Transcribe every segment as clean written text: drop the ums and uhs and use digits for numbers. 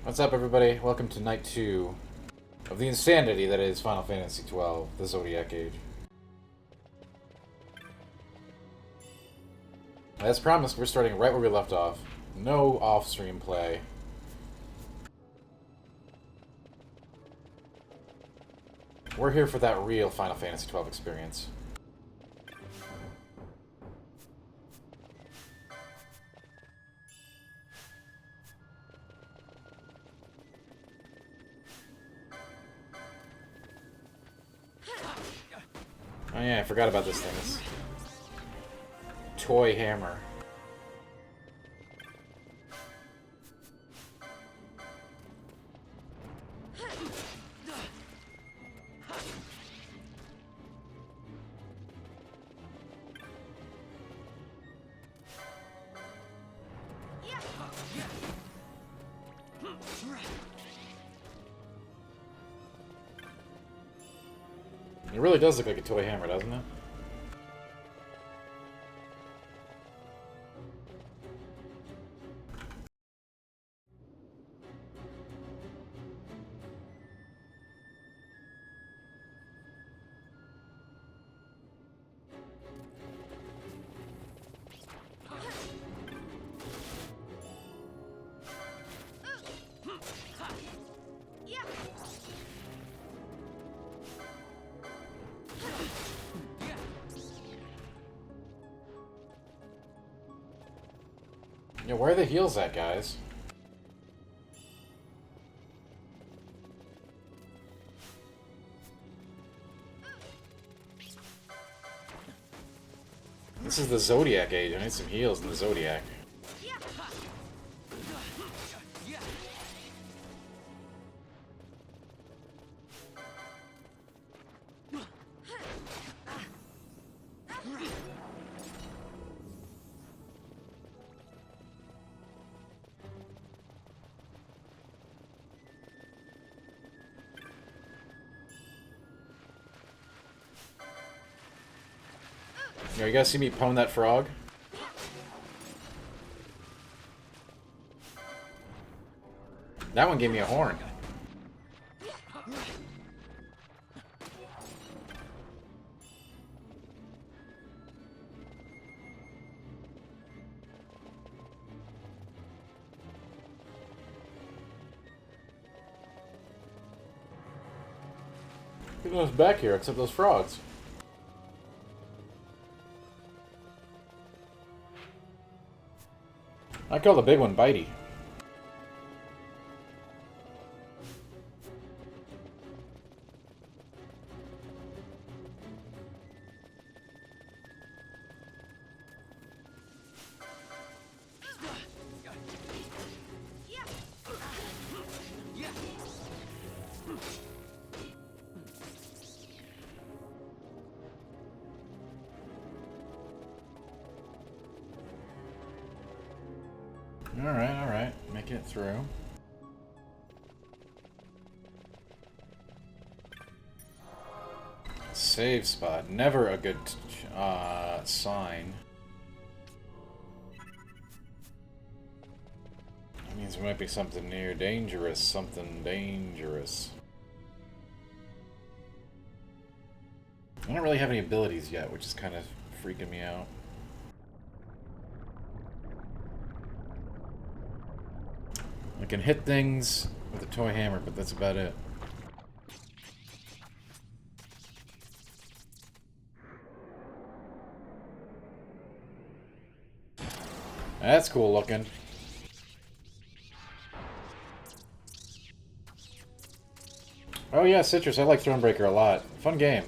What's up, everybody? Welcome to Night 2 of the insanity that is Final Fantasy XII, the Zodiac Age. As promised, we're starting right where we left off. No off-stream play. We're here for that real Final Fantasy XII experience. Oh yeah, I forgot about this thing. This toy hammer. It really does look like a toy hammer, doesn't it? Yeah, where are the heels at, guys? This is the Zodiac Age. I need some heals in the Zodiac. Yo, you guys see me pwn that frog? That one gave me a horn. Who knows back here except those frogs? I call the big one Bitey. Alright. Making it through. Save spot. Never a good sign. That means there might be something near dangerous. Something dangerous. I don't really have any abilities yet, which is kind of freaking me out. I can hit things with a toy hammer, but that's about it. That's cool looking. Oh yeah, Citrus. I like Thronebreaker a lot. Fun game.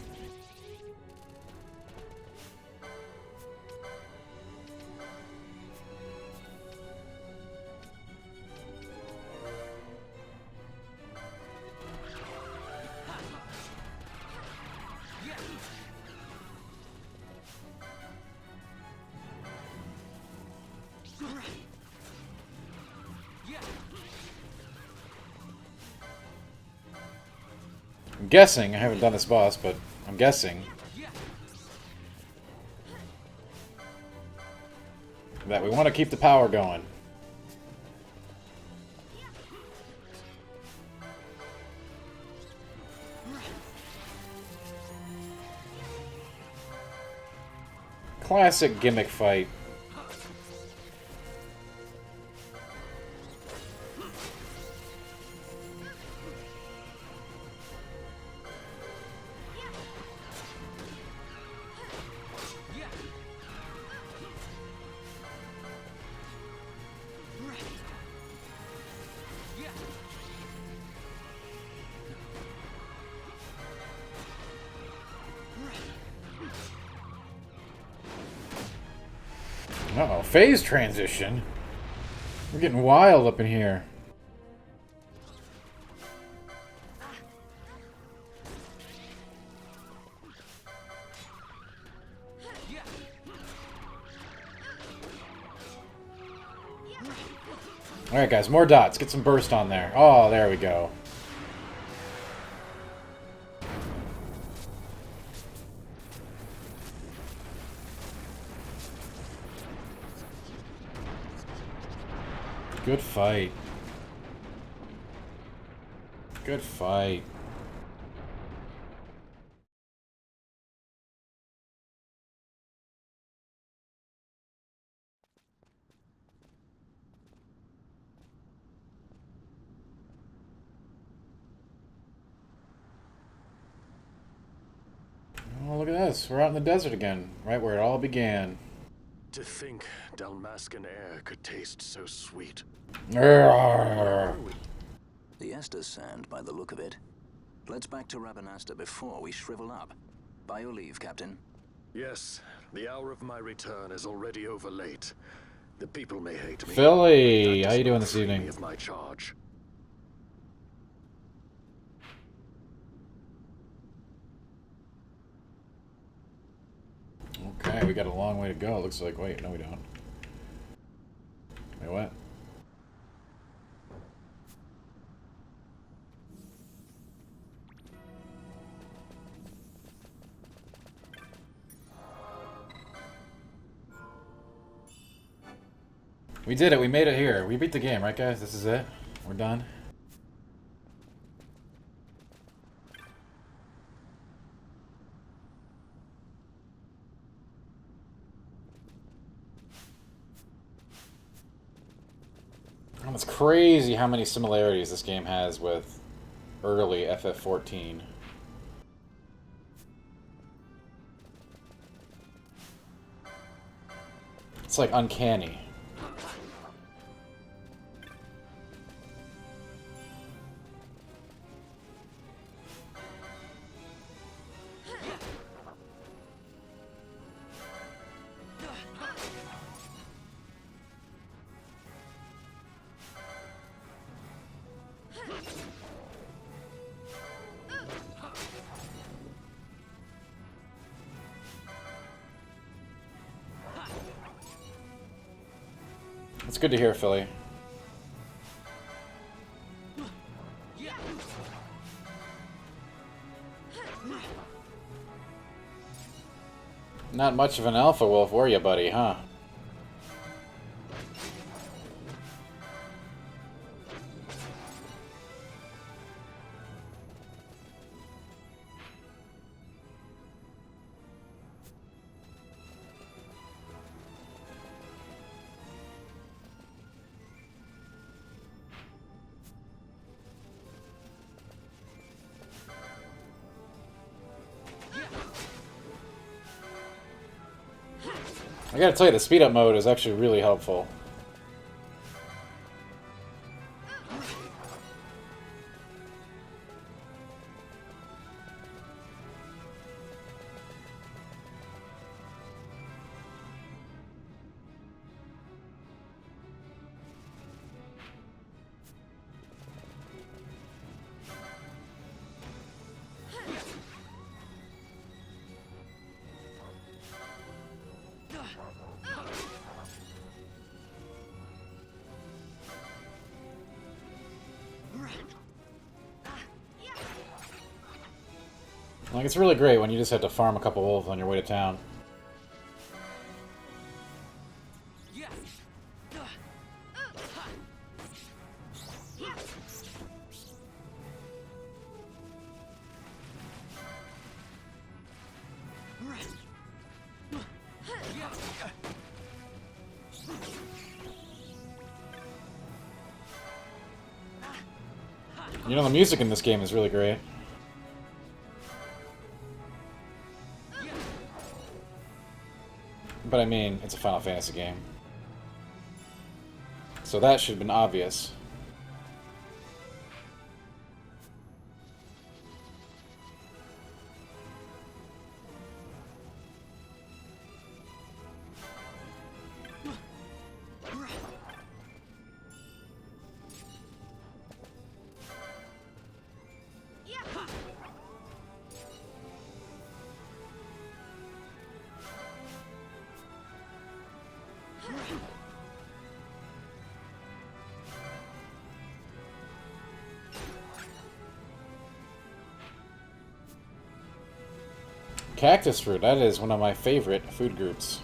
I'm guessing, I haven't done this boss, but I'm guessing that we want to keep the power going. Classic gimmick fight. Uh-oh, phase transition? We're getting wild up in here. Alright guys, more dots. Get some burst on there. Oh, there we go. Good fight. Good fight. Oh, look at this. We're out in the desert again, right where it all began. To think Dalmascan air could taste so sweet. Arrgh. The Estes sand, by the look of it. Let's back to Rabanasta before we shrivel up. By your leave, Captain. Yes, the hour of my return is already over late. The people may hate me. Philly, how you doing this evening? Of my charge. Okay, we got a long way to go. It looks like. Wait, no, we don't. Wait, what? We did it. We made it here. We beat the game, right, guys? This is it. We're done. Oh, it's crazy how many similarities this game has with early FF14. It's like uncanny. It's good to hear, Philly. Not much of an alpha wolf, were you, buddy, huh? I gotta tell you, the speed up mode is actually really helpful. Like, it's really great when you just have to farm a couple wolves on your way to town. You know, the music in this game is really great. But I mean, it's a Final Fantasy game. So that should have been obvious. Cactus fruit, that is one of my favorite food groups.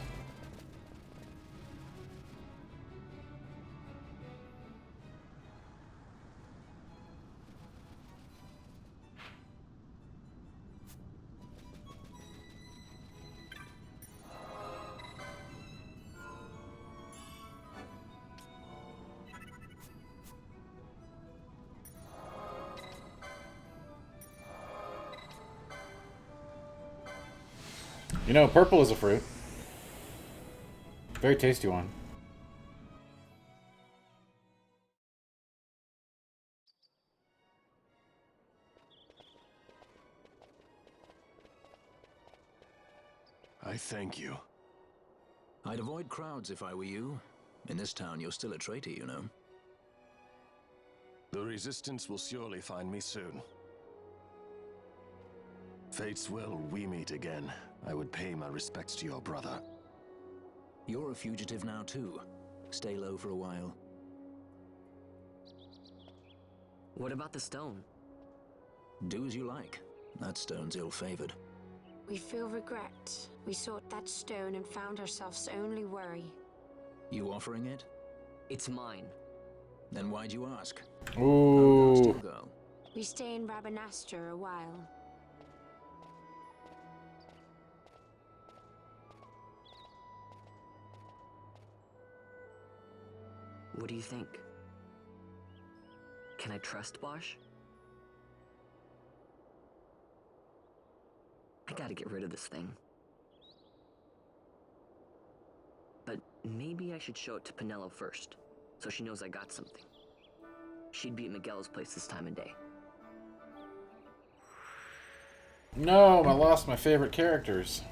You know, purple is a fruit. Very tasty one. I thank you. I'd avoid crowds if I were you. In this town, you're still a traitor, you know. The Resistance will surely find me soon. Fate's will, we meet again. I would pay my respects to your brother. You're a fugitive now, too. Stay low for a while. What about the stone? Do as you like. That stone's ill-favored. We feel regret. We sought that stone and found ourselves only worry. You offering it? It's mine. Then why'd you ask? Ooh. Still go. We stay in Rabanastre a while. What do you think? Can I trust Bosch? I gotta get rid of this thing. But maybe I should show it to Penelo first, so she knows I got something. She'd be at Miguel's place this time of day. No, I lost my favorite characters.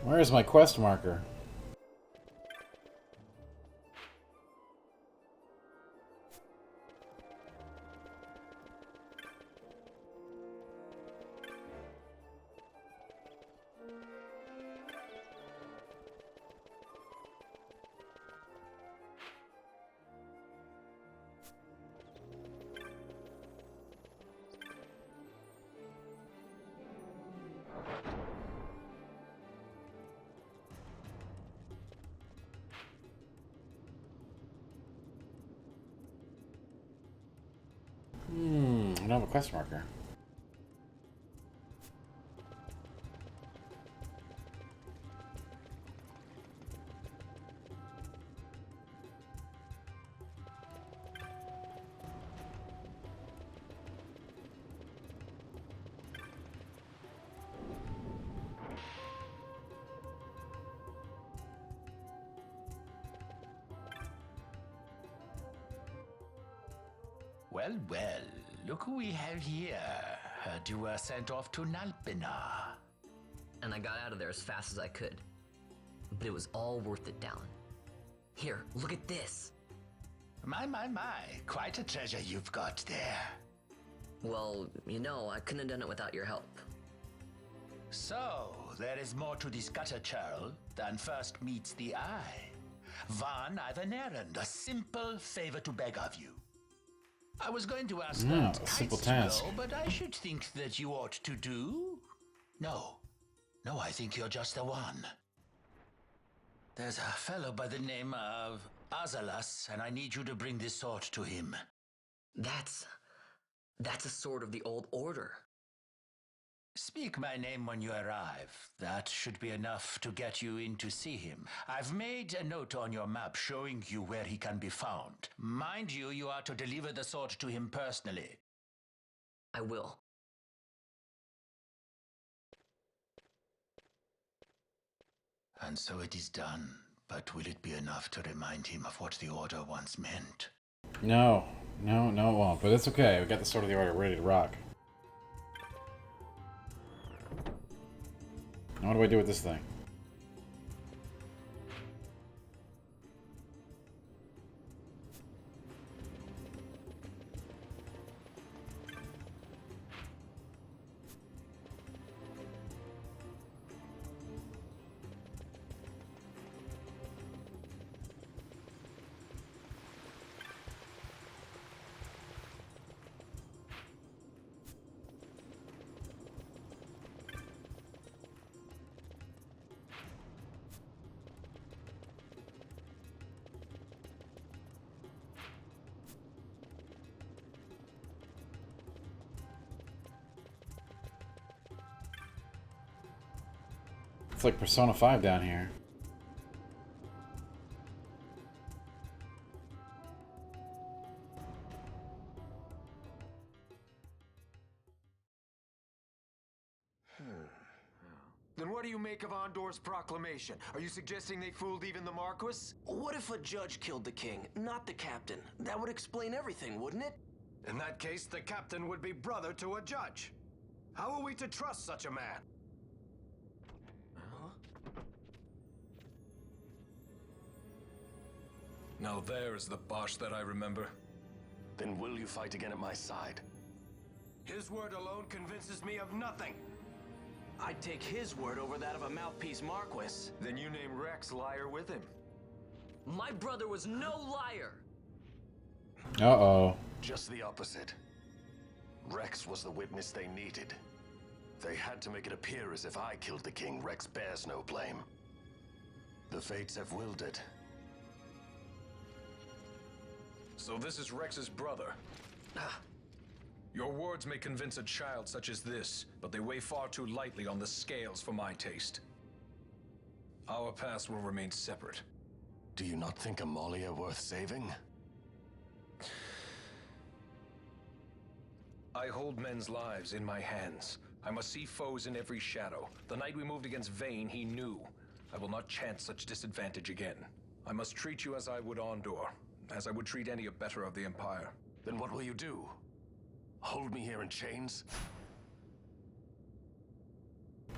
Where is my quest marker? I don't have a quest marker. Well, well, look who we have here. Heard you were sent off to Nalpina. And I got out of there as fast as I could. But it was all worth it, Dallin. Here, look at this. My. Quite a treasure you've got there. Well, you know, I couldn't have done it without your help. So, there is more to this gutter churl than first meets the eye. Van, I've an errand, a simple favor to beg of you. I was going to ask that a simple Kites task. know, but I should think that you ought to do. No, I think you're just the one. There's a fellow by the name of Azalas, and I need you to bring this sword to him. That's a sword of the old order. Speak my name when you arrive. That should be enough to get you in to see him. I've made a note on your map showing you where he can be found. Mind you, you are to deliver the sword to him personally. I will. And so it is done. But will it be enough to remind him of what the Order once meant? No, it won't. But it's okay. We got the Sword of the Order ready to rock. Now what do I do with this thing? It's like Persona 5 down here. Then what do you make of Andor's proclamation? Are you suggesting they fooled even the Marquis? What if a judge killed the king, not the captain? That would explain everything, wouldn't it? In that case, the captain would be brother to a judge. How are we to trust such a man? Now there is the Bosch that I remember. Then will you fight again at my side? His word alone convinces me of nothing. I'd take his word over that of a mouthpiece Marquis. Then you name Rex liar with him. My brother was no liar! Uh-oh. Just the opposite. Rex was the witness they needed. They had to make it appear as if I killed the king. Rex bears no blame. The fates have willed it. So this is Rex's brother. Your words may convince a child such as this, but they weigh far too lightly on the scales for my taste. Our past will remain separate. Do you not think Amalia worth saving? I hold men's lives in my hands. I must see foes in every shadow. The night we moved against Vayne, he knew. I will not chance such disadvantage again. I must treat you as I would Andor, as I would treat any abettor of the Empire. Then what will you do? Hold me here in chains?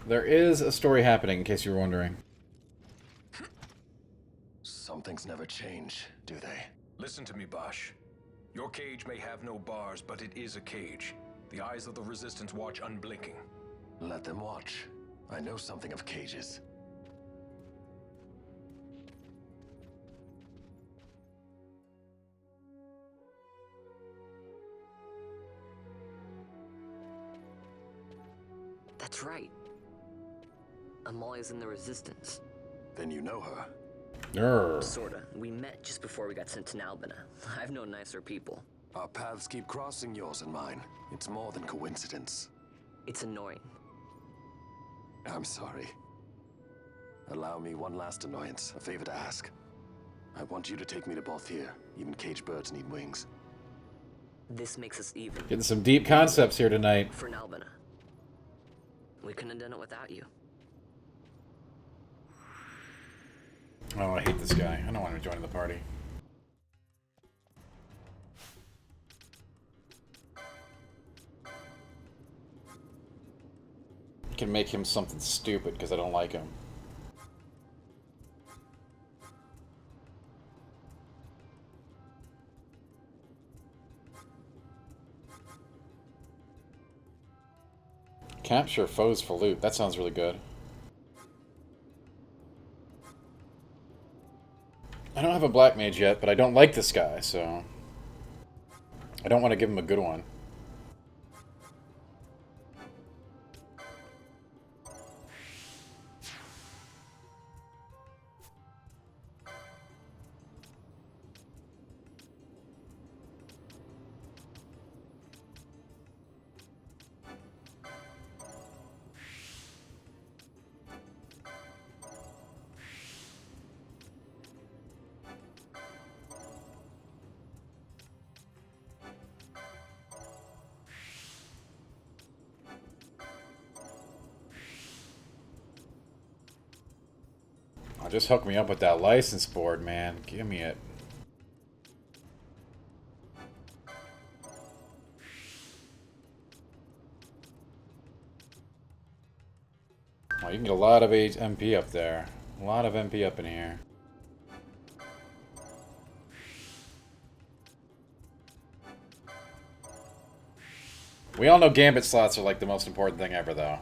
There is a story happening, in case you were wondering. Some things never change, do they? Listen to me, Bosch. Your cage may have no bars, but it is a cage. The eyes of the Resistance watch unblinking. Let them watch. I know something of cages. That's right. Amalia's in the Resistance. Then you know her. Grr. Sorta. We met just before we got sent to Nalbina. I've known nicer people. Our paths keep crossing, yours and mine. It's more than coincidence. It's annoying. I'm sorry. Allow me one last annoyance, a favor to ask. I want you to take me to Balthier. Even caged birds need wings. This makes us even. Getting some deep concepts here tonight. For Nalbina. We couldn't have done it without you. Oh, I hate this guy. I don't want him joining the party. Can make him something stupid because I don't like him. Capture foes for loot. That sounds really good. I don't have a black mage yet, but I don't like this guy, so I don't want to give him a good one. Oh, just hook me up with that license board, man. Give me it. Oh, you can get a lot of MP up there. A lot of MP up in here. We all know gambit slots are like the most important thing ever, though.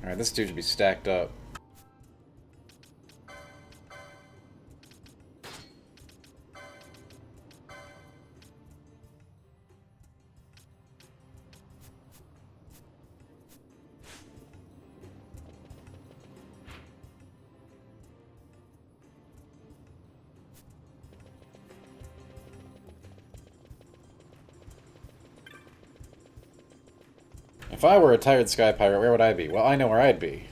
Alright, this dude should be stacked up. If I were a tired sky pirate, where would I be? Well, I know where I'd be.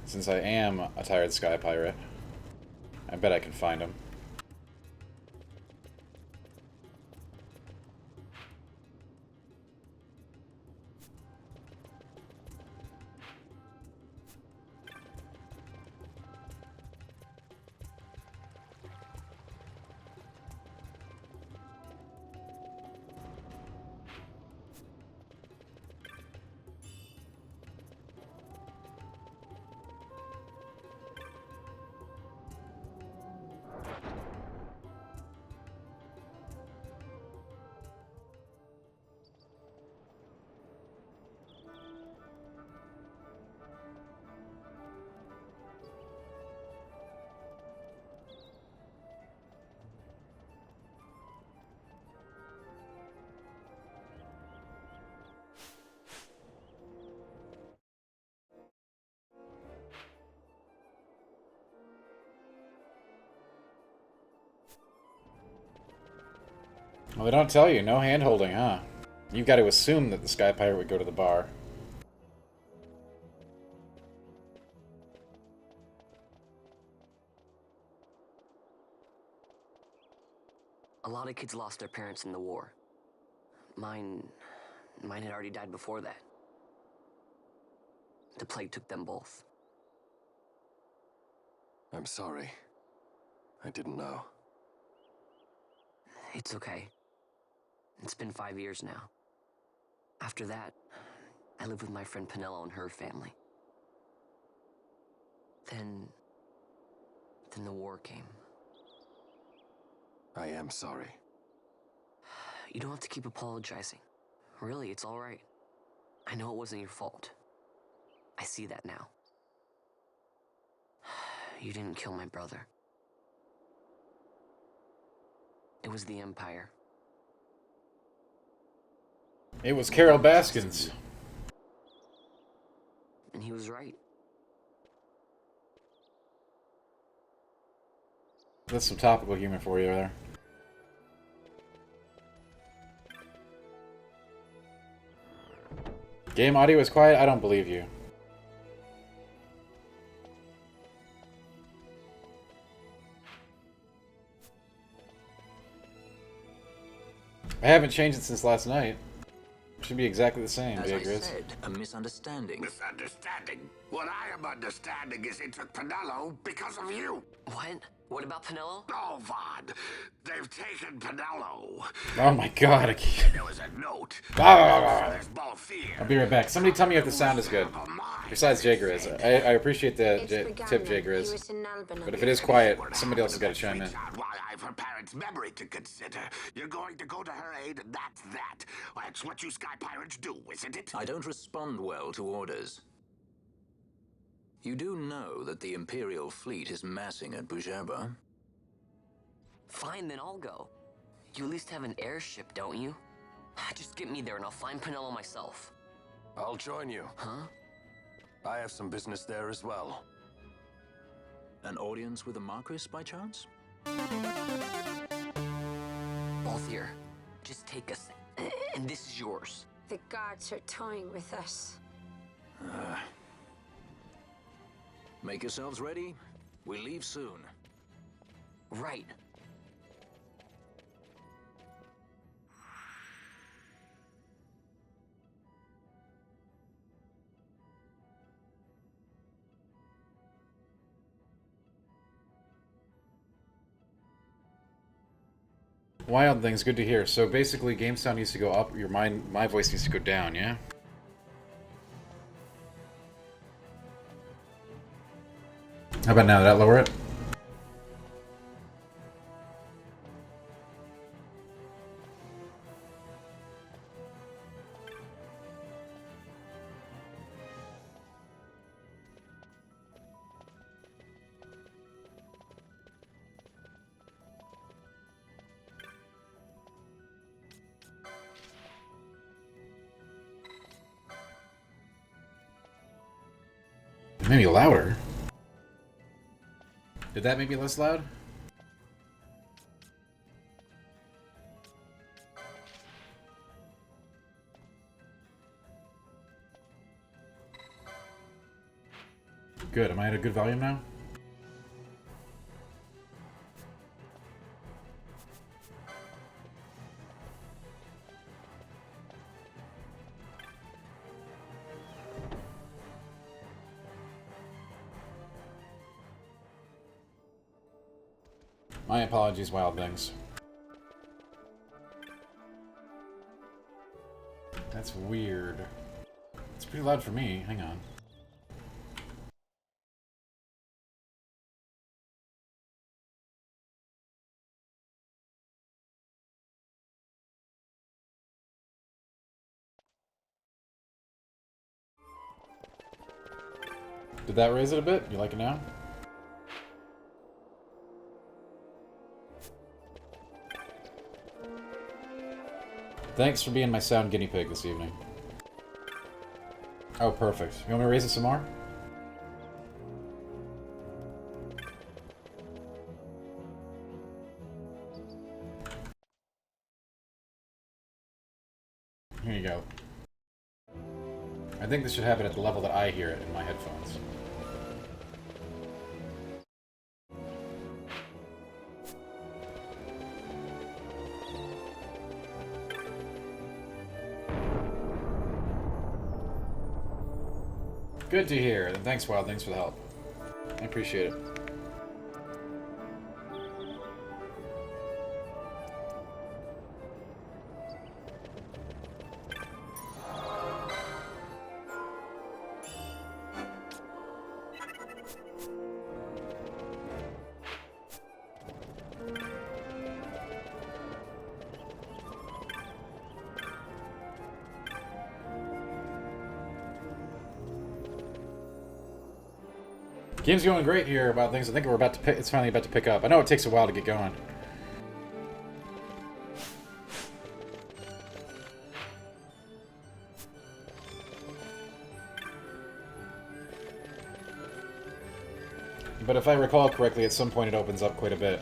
Since I am a tired sky pirate, I bet I can find him. Well, they don't tell you. No hand-holding, huh? You've got to assume that the Sky Pirate would go to the bar. A lot of kids lost their parents in the war. Mine had already died before that. The plague took them both. I'm sorry. I didn't know. It's okay. It's been 5 years now. After that, I lived with my friend Pinello and her family. Then the war came. I am sorry. You don't have to keep apologizing. Really, it's all right. I know it wasn't your fault. I see that now. You didn't kill my brother. It was the Empire. It was Carol Baskins. And he was right. That's some topical humor for you there. Game audio is quiet? I don't believe you. I haven't changed it since last night. Should be exactly the same, As I Jagriz. said, a misunderstanding. Misunderstanding? What I am understanding is it took Pinello because of you. What? What about Pinello? Oh, Vaughn. They've taken Pinello. Oh my god, I can't. There was a note. Ah! There's Balthier. I'll be right back. Somebody tell me if the sound is good. Besides Jagriz. I appreciate the tip, Jagriz. But if it is quiet, somebody else has got to chime in. Why, I've her parents' memory to consider. You're going to go to her aid, and that's that. That's what you Sky Pirates do, isn't it? I don't respond well to orders. You do know that the Imperial fleet is massing at Bujerba? Fine, then I'll go. You at least have an airship, don't you? Just get me there and I'll find Pinello myself. I'll join you. Huh? I have some business there as well. An audience with the Marquis, by chance? Balthier, just take us, and this is yours. The guards are toying with us. Make yourselves ready. We leave soon. Right. Wild things, good to hear. So basically, game sound needs to go up. My voice needs to go down. Yeah. How about now? Did that lower it? Maybe louder. Did that make me less loud? Good. Am I at a good volume now? My apologies, Wild Things. That's weird. It's pretty loud for me. Hang on. Did that raise it a bit? You like it now? Thanks for being my sound guinea pig this evening. Oh, perfect. You want me to raise it some more? Here you go. I think this should happen at the level that I hear it in my headphones. Good to hear, and thanks, Wild. Thanks for the help. I appreciate it. Game's going great here about things. I think we're about to it's finally about to pick up. I know it takes a while to get going. But if I recall correctly, at some point it opens up quite a bit.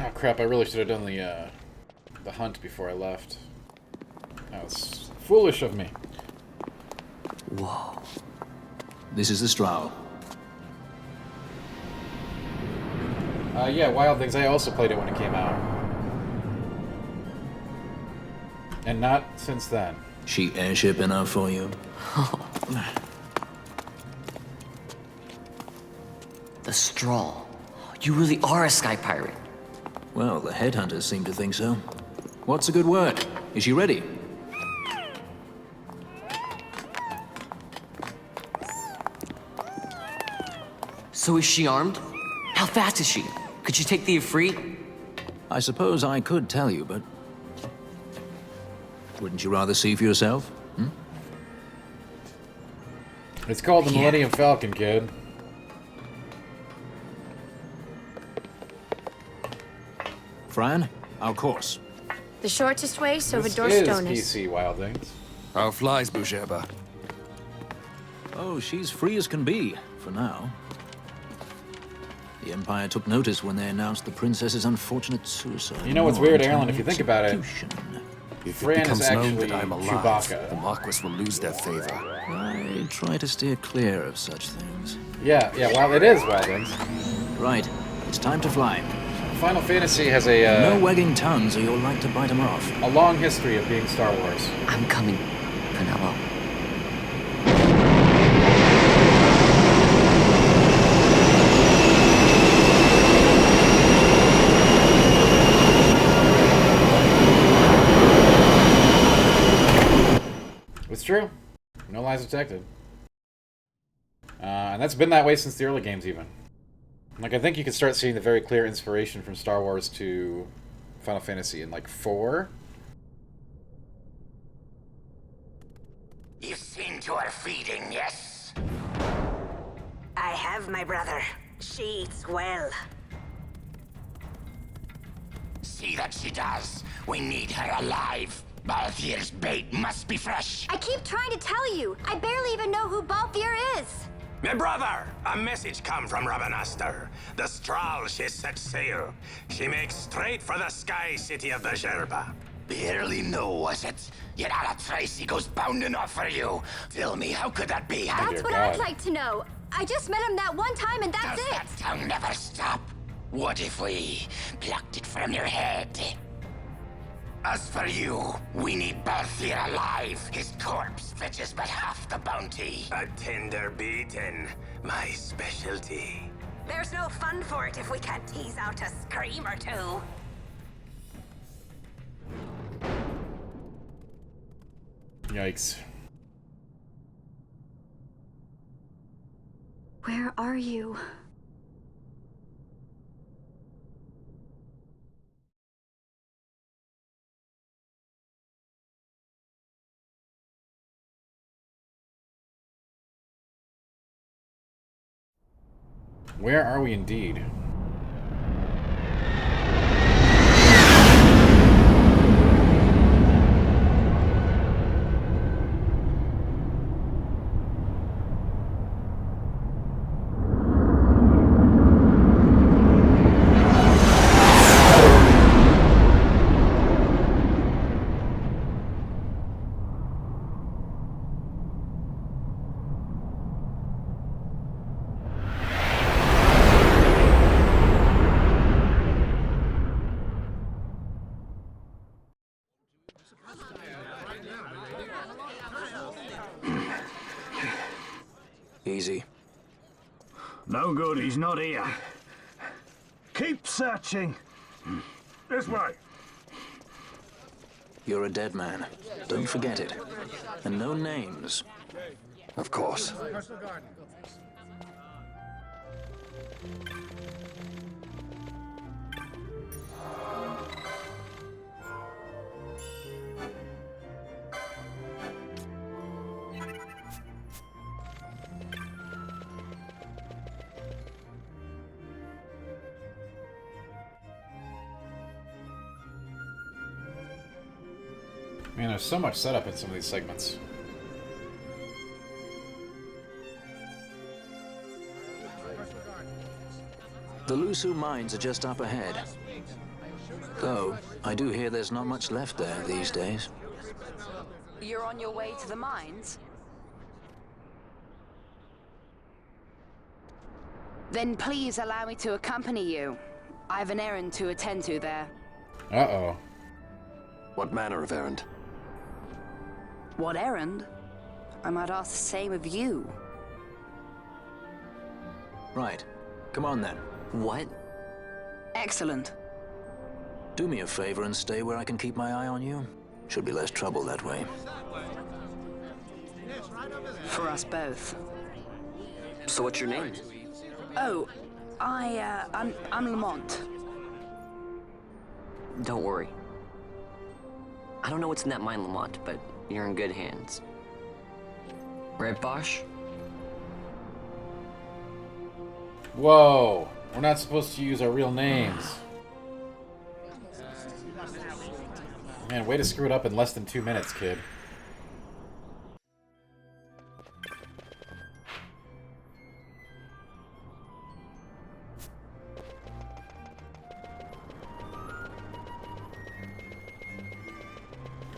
Oh crap, I really should have done the hunt before I left. That was foolish of me. Whoa. This is the Stroud. Yeah, Wild Things. I also played it when it came out. And not since then. She airship enough for you? The Straw. You really are a sky pirate. Well, the headhunters seem to think so. What's a good word? Is she ready? So is she armed? How fast is she? Could she take the Ifrit? I suppose I could tell you, but... wouldn't you rather see for yourself? Hmm? It's called the Millennium Falcon, kid. Fran, our course. The shortest way, so This Vidor is Stonus. PC Wild Things. How flies, Boucherba? Oh, she's free as can be, for now. The Empire took notice when they announced the princess's unfortunate suicide. You know what's weird, Aaron? If you think about it, If Fran it becomes is known actually that I'm alive, Chewbacca. the Marquis will lose their favor. I try to steer clear of such things. Yeah, well, it is Wild Things. Right, it's time to fly. Final Fantasy has a No wagging tongues or you'll like to bite them off. a long history of being Star Wars. I'm coming, Penelo. It's true. No lies detected. And that's been that way since the early games, even. Like, I think you can start seeing the very clear inspiration from Star Wars to Final Fantasy in, like, 4. You've seen to her feeding, yes? I have, my brother. She eats well. See that she does. We need her alive. Balthier's bait must be fresh. I keep trying to tell you. I barely even know who Balthier is. My brother, a message come from Rabanastre. The Strahl, she set sail. She makes straight for the sky city of the Gerba. Barely know, was it? Yet Ala Tracy goes bounding off for you. Tell me, how could that be? That's what I'd like to know. I just met him that one time and that's Does it. that tongue never stop? What if we plucked it from your head? As for you, we need Balthier alive. His corpse fetches but half the bounty. A tender beaten, my specialty. There's no fun for it if we can't tease out a scream or two. Yikes. Where are you? Where are we indeed? Easy. No good, he's not here. Keep searching. This way. You're a dead man. Don't forget it. And no names. Of course. Man, there's so much setup in some of these segments. The Lusu mines are just up ahead. Though, I do hear there's not much left there these days. You're on your way to the mines? Then please allow me to accompany you. I have an errand to attend to there. Uh-oh. What manner of errand? What errand? I might ask the same of you. Right. Come on then. What? Excellent. Do me a favor and stay where I can keep my eye on you. Should be less trouble that way. For us both. So what's your name? Oh, I'm Lamont. Don't worry. I don't know what's in that mine, Lamont, but you're in good hands. Right, Bosch? Whoa. We're not supposed to use our real names. Man, way to screw it up in less than 2 minutes, kid.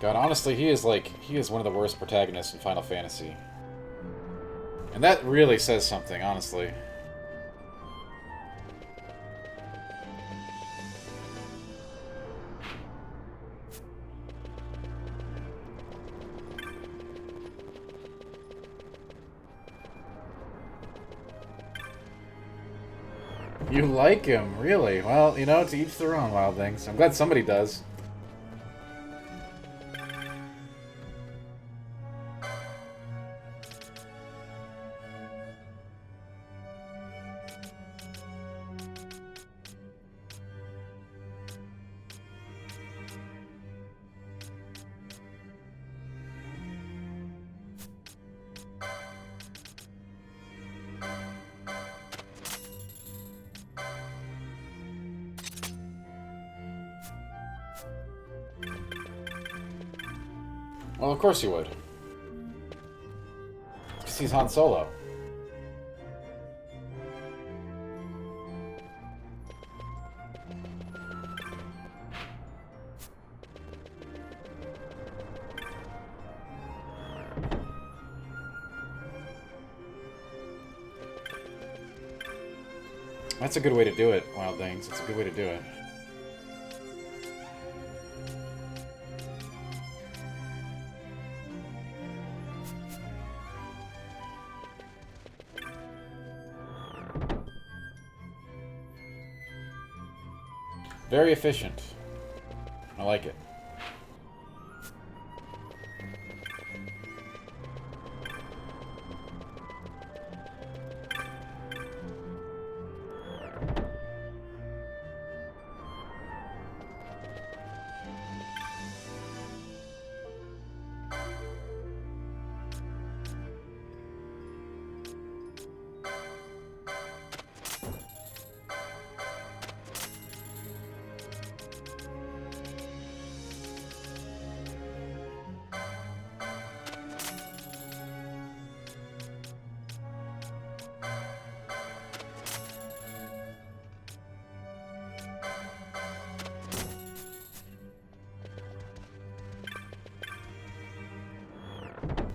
God, honestly, he is one of the worst protagonists in Final Fantasy. And that really says something, honestly. You like him, really? Well, you know, to each their own, Wild Things. I'm glad somebody does. Well, of course you would. Because he's Han Solo. That's a good way to do it, Wild Things. It's a good way to do it. Very efficient. I like it.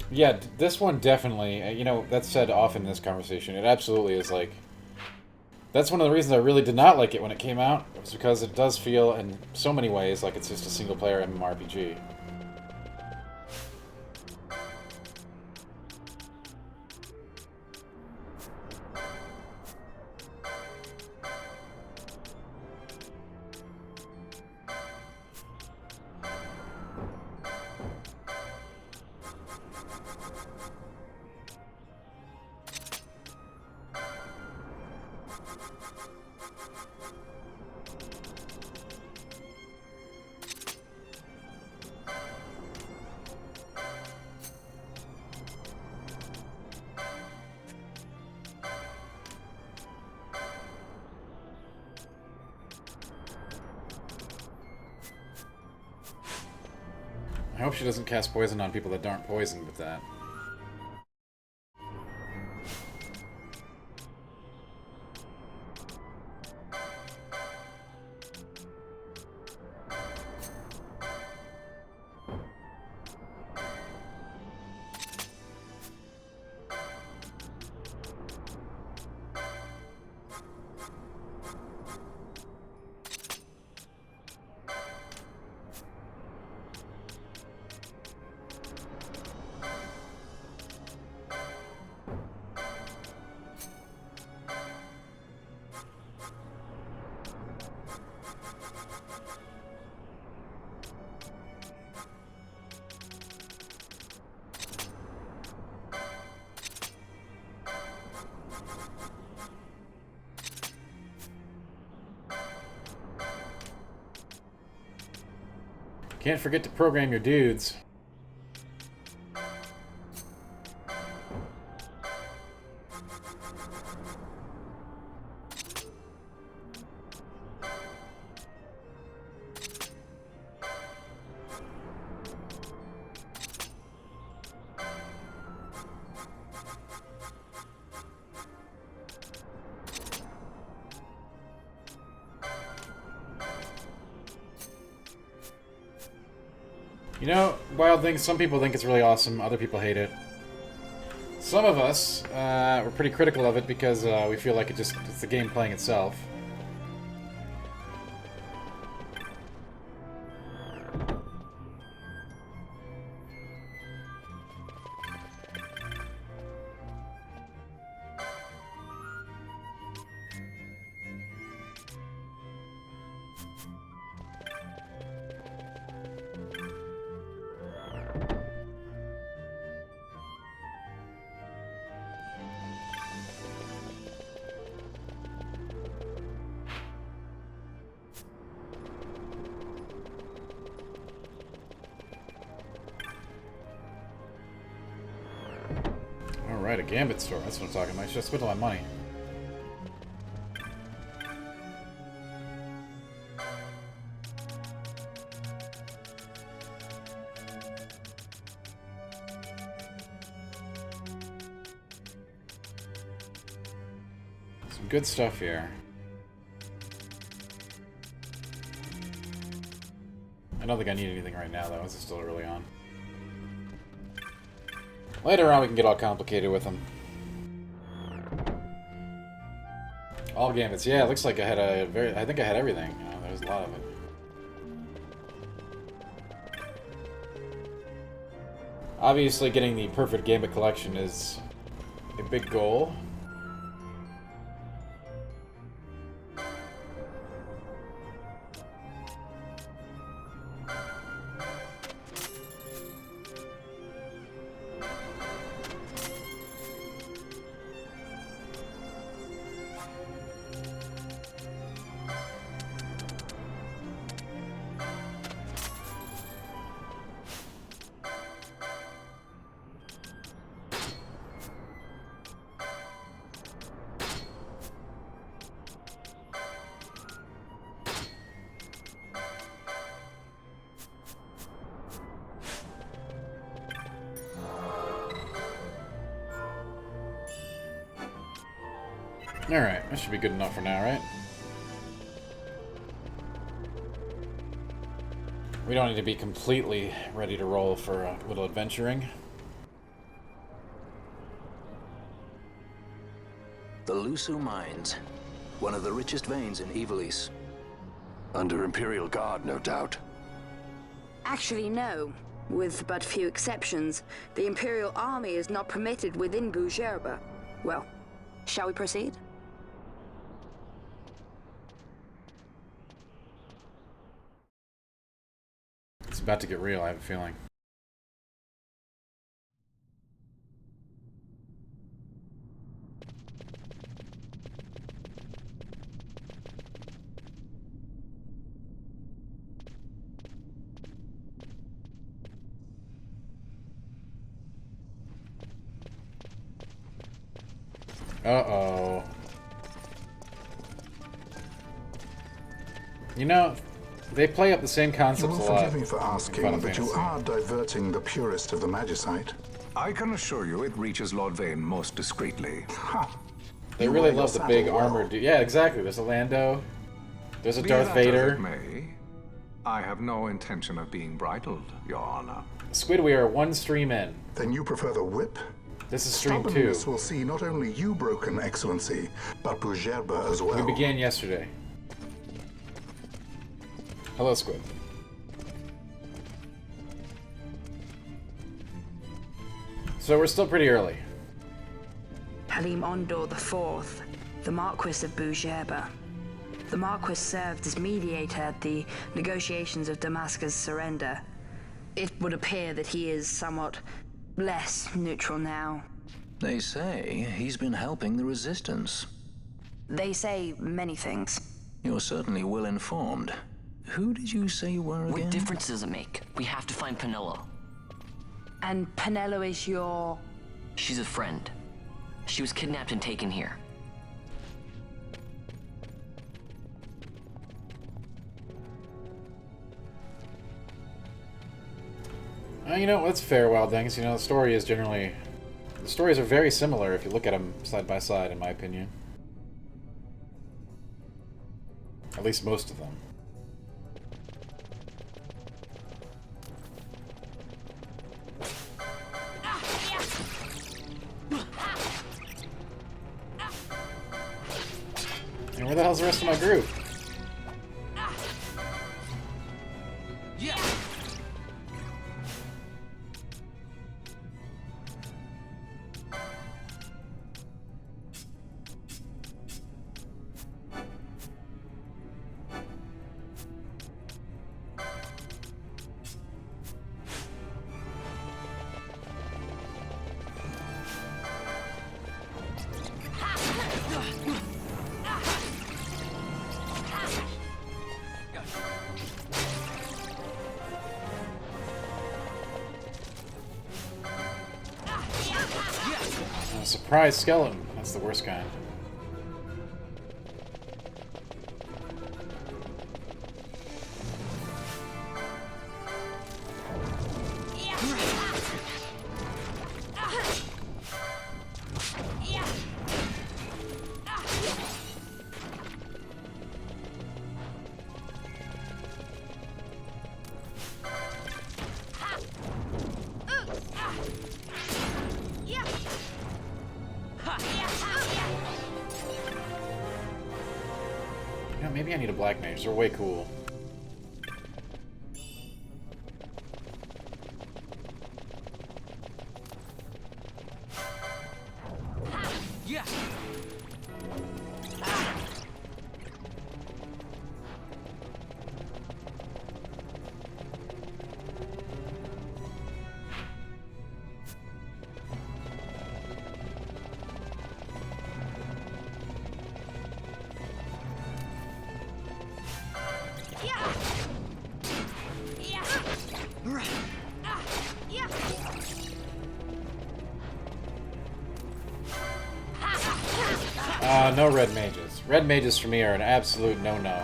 Yeah, this one definitely, you know, that's said often in this conversation. It absolutely is like... That's one of the reasons I really did not like it when it came out. It was because it does feel, in so many ways, like it's just a single-player MMORPG. I hope she doesn't cast poison on people that aren't poisoned with that. Can't forget to program your dudes. You know, Wild Things, some people think it's really awesome, other people hate it. Some of us, were pretty critical of it because we feel like it's the game playing itself. Alright, a Gambit store. That's what I'm talking about. I should have spent all my money. Some good stuff here. I don't think I need anything right now, though. This is still early on. Later on, we can get all complicated with them. All gambits. Yeah, it looks like I had I think I had everything. You know, there's a lot of it. Obviously, getting the perfect gambit collection is a big goal. Alright, that should be good enough for now, right? We don't need to be completely ready to roll for a little adventuring. The Lusu Mines. One of the richest veins in Ivalice. Under Imperial Guard, no doubt. Actually, no. With but few exceptions, the Imperial Army is not permitted within Bujerba. Well, shall we proceed? It's about to get real, I have a feeling. Uh-oh. You know, they play up the same concepts a You will lot. forgive me for asking, but you are diverting the purest of the Magicite. I can assure you it reaches Lord Vane most discreetly. They really love the big armored dude. Yeah, exactly. There's a Lando. There's a Darth Vader. As it may, I have no intention of being bridled, Your Honor. Squid, we are one stream in. Then you prefer the whip? This is stream 2. Stubbornness will see not only you broken, Excellency, but Bujerba as well. We began yesterday. Hello, Squid. So we're still pretty early. Halim Ondor IV, the Marquis of Bujerba. The Marquis served as mediator at the negotiations of Damascus' surrender. It would appear that he is somewhat less neutral now. They say he's been helping the Resistance. They say many things. You're certainly well informed. Who did you say you were again? What difference does it make? We have to find Penelo. And Penelo is your... She's a friend. She was kidnapped and taken here. You know, that's fair, Wild Things. You know, the story is generally... The stories are very similar if you look at them side by side, in my opinion. At least most of them. And where the hell's the rest of my group? Surprise skeleton. That's the worst kind. Maybe I need a black mage. They're way cool. Yeah. No red mages. Red mages for me are an absolute no-no.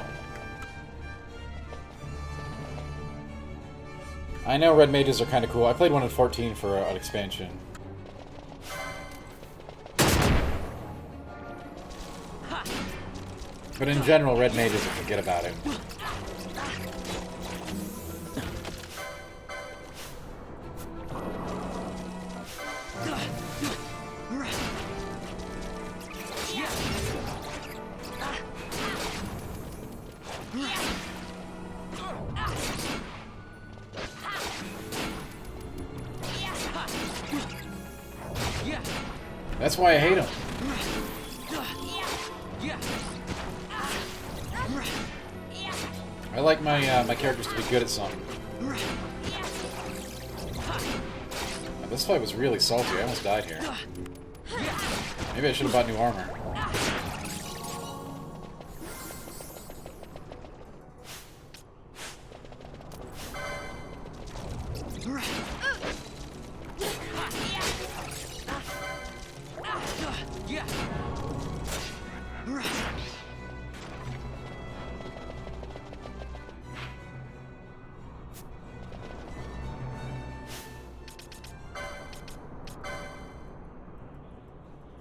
I know red mages are kind of cool. I played one in 14 for an expansion. But in general, red mages, forget about it. That's why I hate him. I like my my characters to be good at something. Now, this fight was really salty. I almost died here. Maybe I should have bought new armor.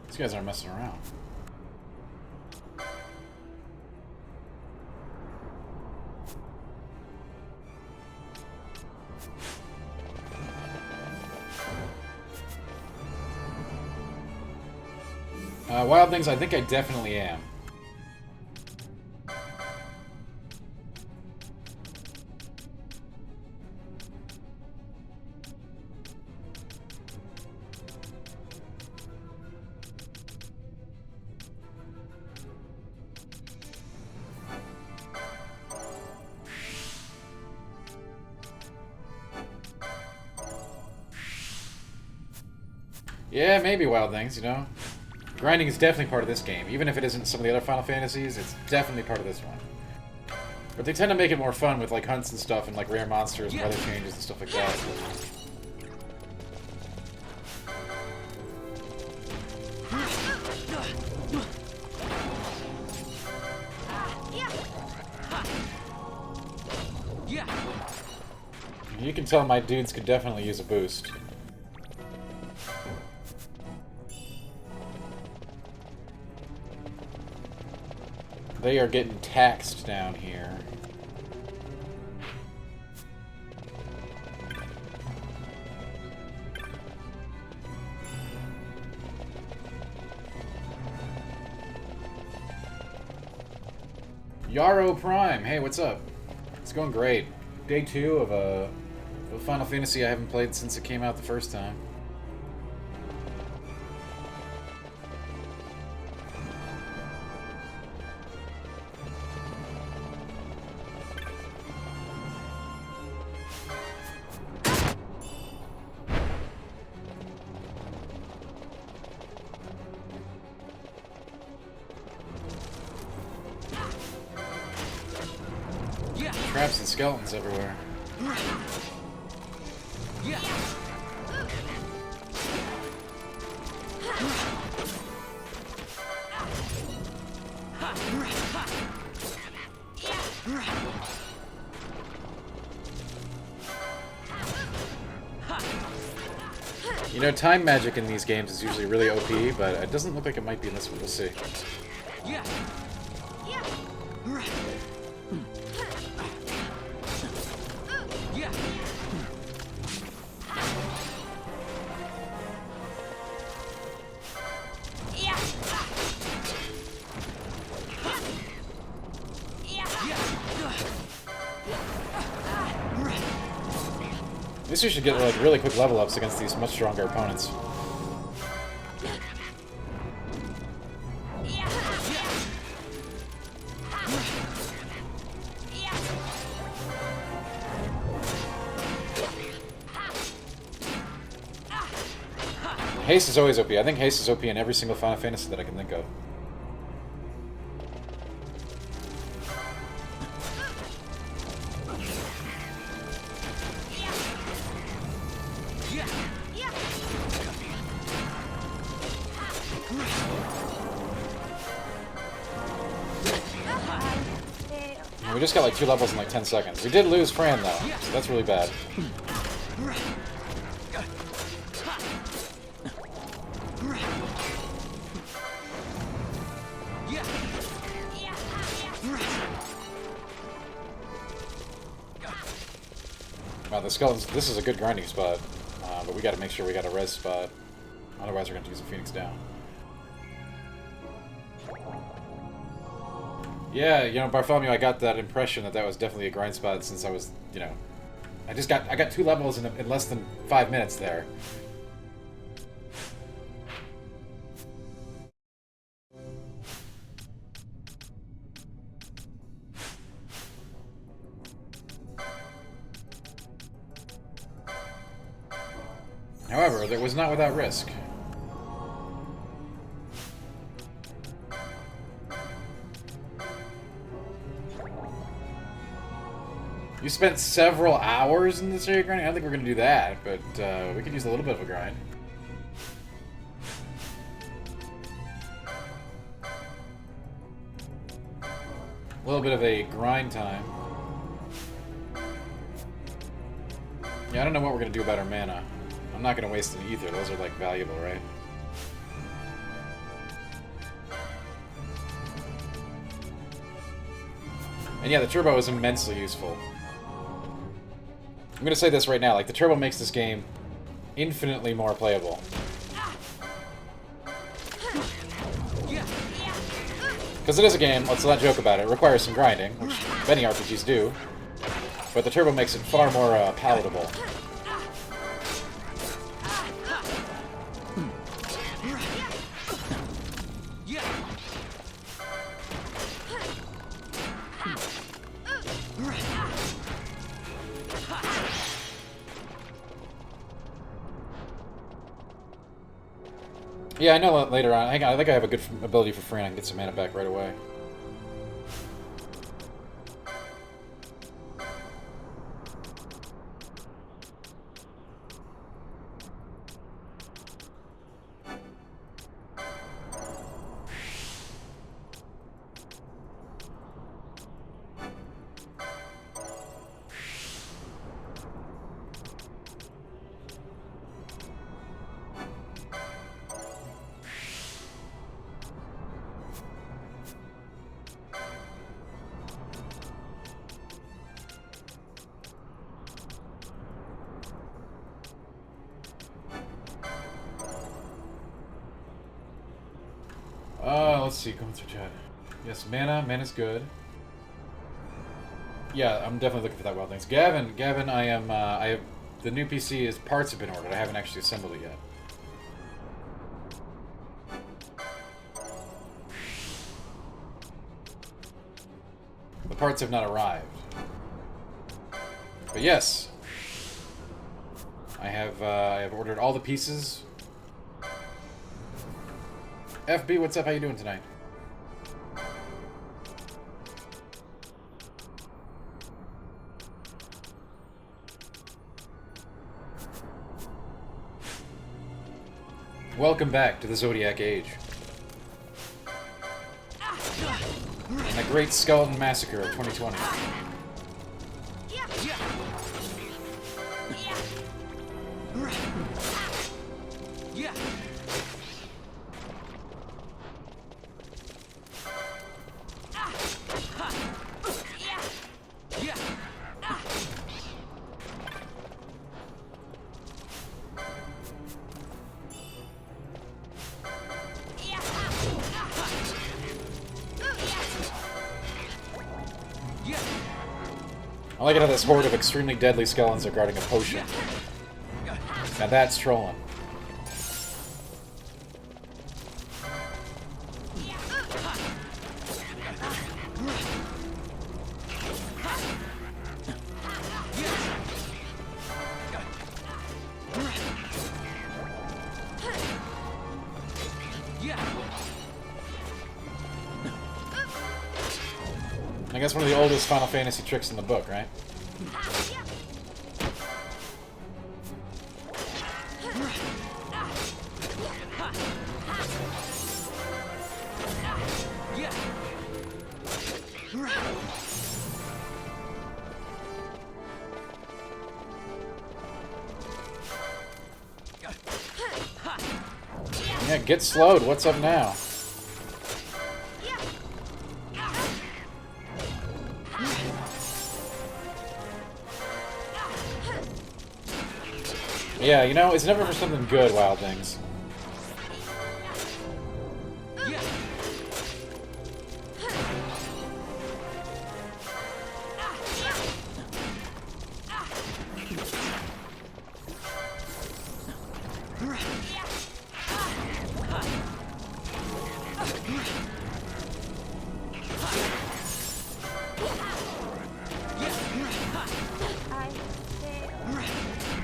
These guys aren't messing around. Wild Things, I think I definitely am. Yeah, maybe Wild Things, you know? Grinding is definitely part of this game. Even if it isn't some of the other Final Fantasies, it's definitely part of this one. But they tend to make it more fun with like hunts and stuff and like rare monsters and weather changes and stuff like that. You can tell my dudes could definitely use a boost. They are getting taxed down here. Yarrow Prime, hey, what's up? It's going great. Day 2 of a Final Fantasy I haven't played since it came out the first time. Traps and skeletons everywhere. You know, time magic in these games is usually really OP, but it doesn't look like it might be in this one. We'll see. At least you should get like really quick level ups against these much stronger opponents. Haste is always OP. I think haste is OP in every single Final Fantasy that I can think of. We just got like 2 levels in like 10 seconds. We did lose Fran though, so that's really bad. Wow, the skeletons, this is a good grinding spot, but we gotta make sure we got a res spot. Otherwise we're gonna have to use a Phoenix down. Yeah, you know, Bartholomew, I got that impression that that was definitely a grind spot since I was, you know, I got 2 levels in less than 5 minutes there. However, that was not without risk. You spent several hours in this area grinding? I don't think we're going to do that, but we could use a little bit of a grind. A little bit of a grind time. Yeah, I don't know what we're going to do about our mana. I'm not going to waste any ether. Those are, like, valuable, right? And yeah, the turbo is immensely useful. I'm going to say this right now, like, the turbo makes this game infinitely more playable. Because it is a game, let's not joke about it, it requires some grinding, which many RPGs do. But the turbo makes it far more palatable. Yeah, I know later on. Hang on, I think I have a good ability for Fran. I can get some mana back right away. Let's see. Going through chat. Yes, mana. Mana's good. Yeah, I'm definitely looking for that Wild Things. Gavin, I am. I have the new PC. Is parts have been ordered. I haven't actually assembled it yet. The parts have not arrived. But yes, I have ordered all the pieces. FB, what's up? How you doing tonight? Welcome back to the Zodiac Age. And the Great Skeleton Massacre of 2020. I like it how this horde of extremely deadly skeletons are guarding a potion. Now that's trolling. I guess one of the oldest Final Fantasy tricks in the book, right? Yeah, get slowed. What's up now? Yeah, you know, it's never for something good, Wild Things.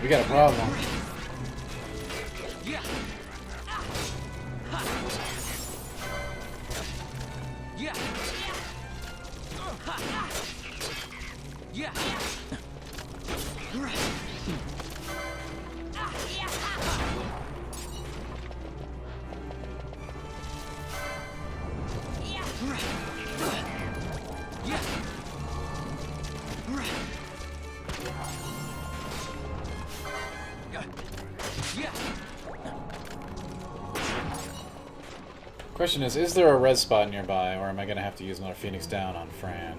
We got a problem. Question is there a res spot nearby, or am I going to have to use another Phoenix Down on Fran?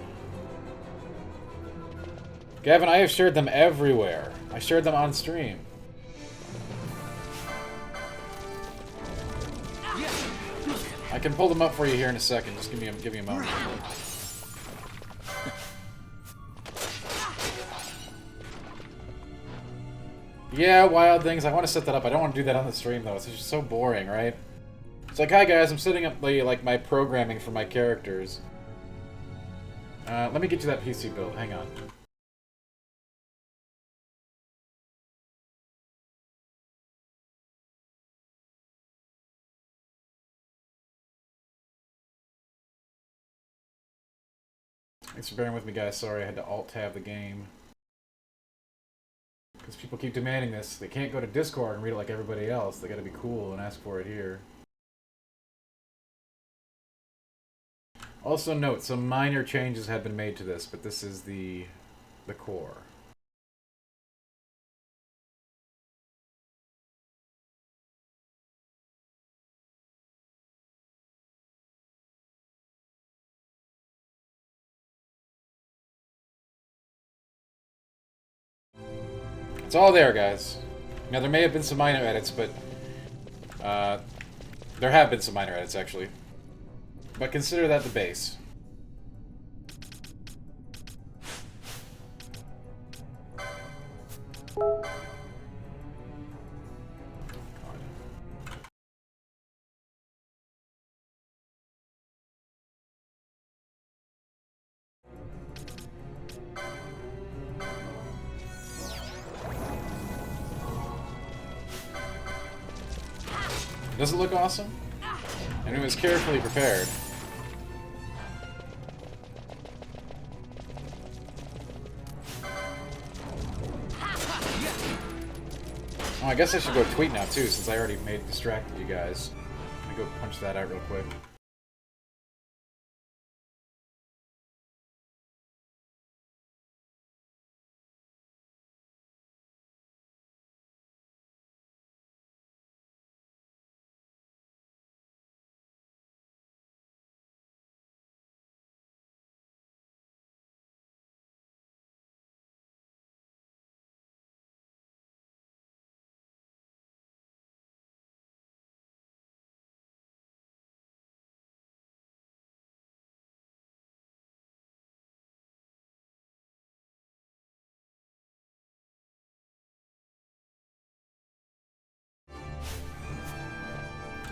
Gavin, I have shared them everywhere. I shared them on stream. I can pull them up for you here in a second. Just give me a moment. Yeah, Wild Things. I want to set that up. I don't want to do that on the stream, though. It's just so boring, right? It's like, hi guys, I'm setting up my programming for my characters. Let me get you that PC build. Hang on. Thanks for bearing with me, guys. Sorry, I had to alt-tab the game. Because people keep demanding this. They can't go to Discord and read it like everybody else. They gotta be cool and ask for it here. Also note, some minor changes have been made to this, but this is the core. It's all there, guys. Now, there may have been some minor edits, but there have been some minor edits, actually. But consider that the base. Does it look awesome? And it was carefully prepared. Oh, I guess I should go tweet now too, since I already distracted you guys. Let me go punch that out real quick.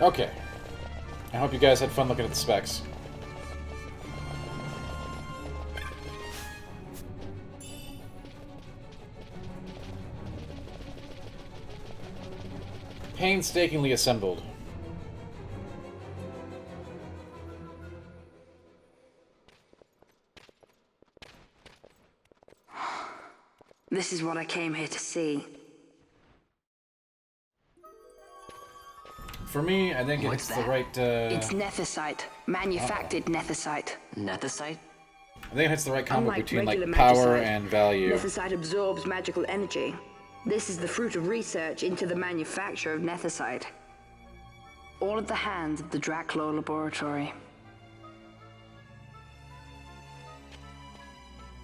Okay. I hope you guys had fun looking at the specs. Painstakingly assembled. This is what I came here to see. For me, I think it's the right, It's nethicite. Manufactured nethicite. Nethicite? I think it hits the right combo Unlike between, regular like, power magicite, and value. Nethicite absorbs magical energy. This is the fruit of research into the manufacture of nethicite. All at the hands of the Draclaw Laboratory.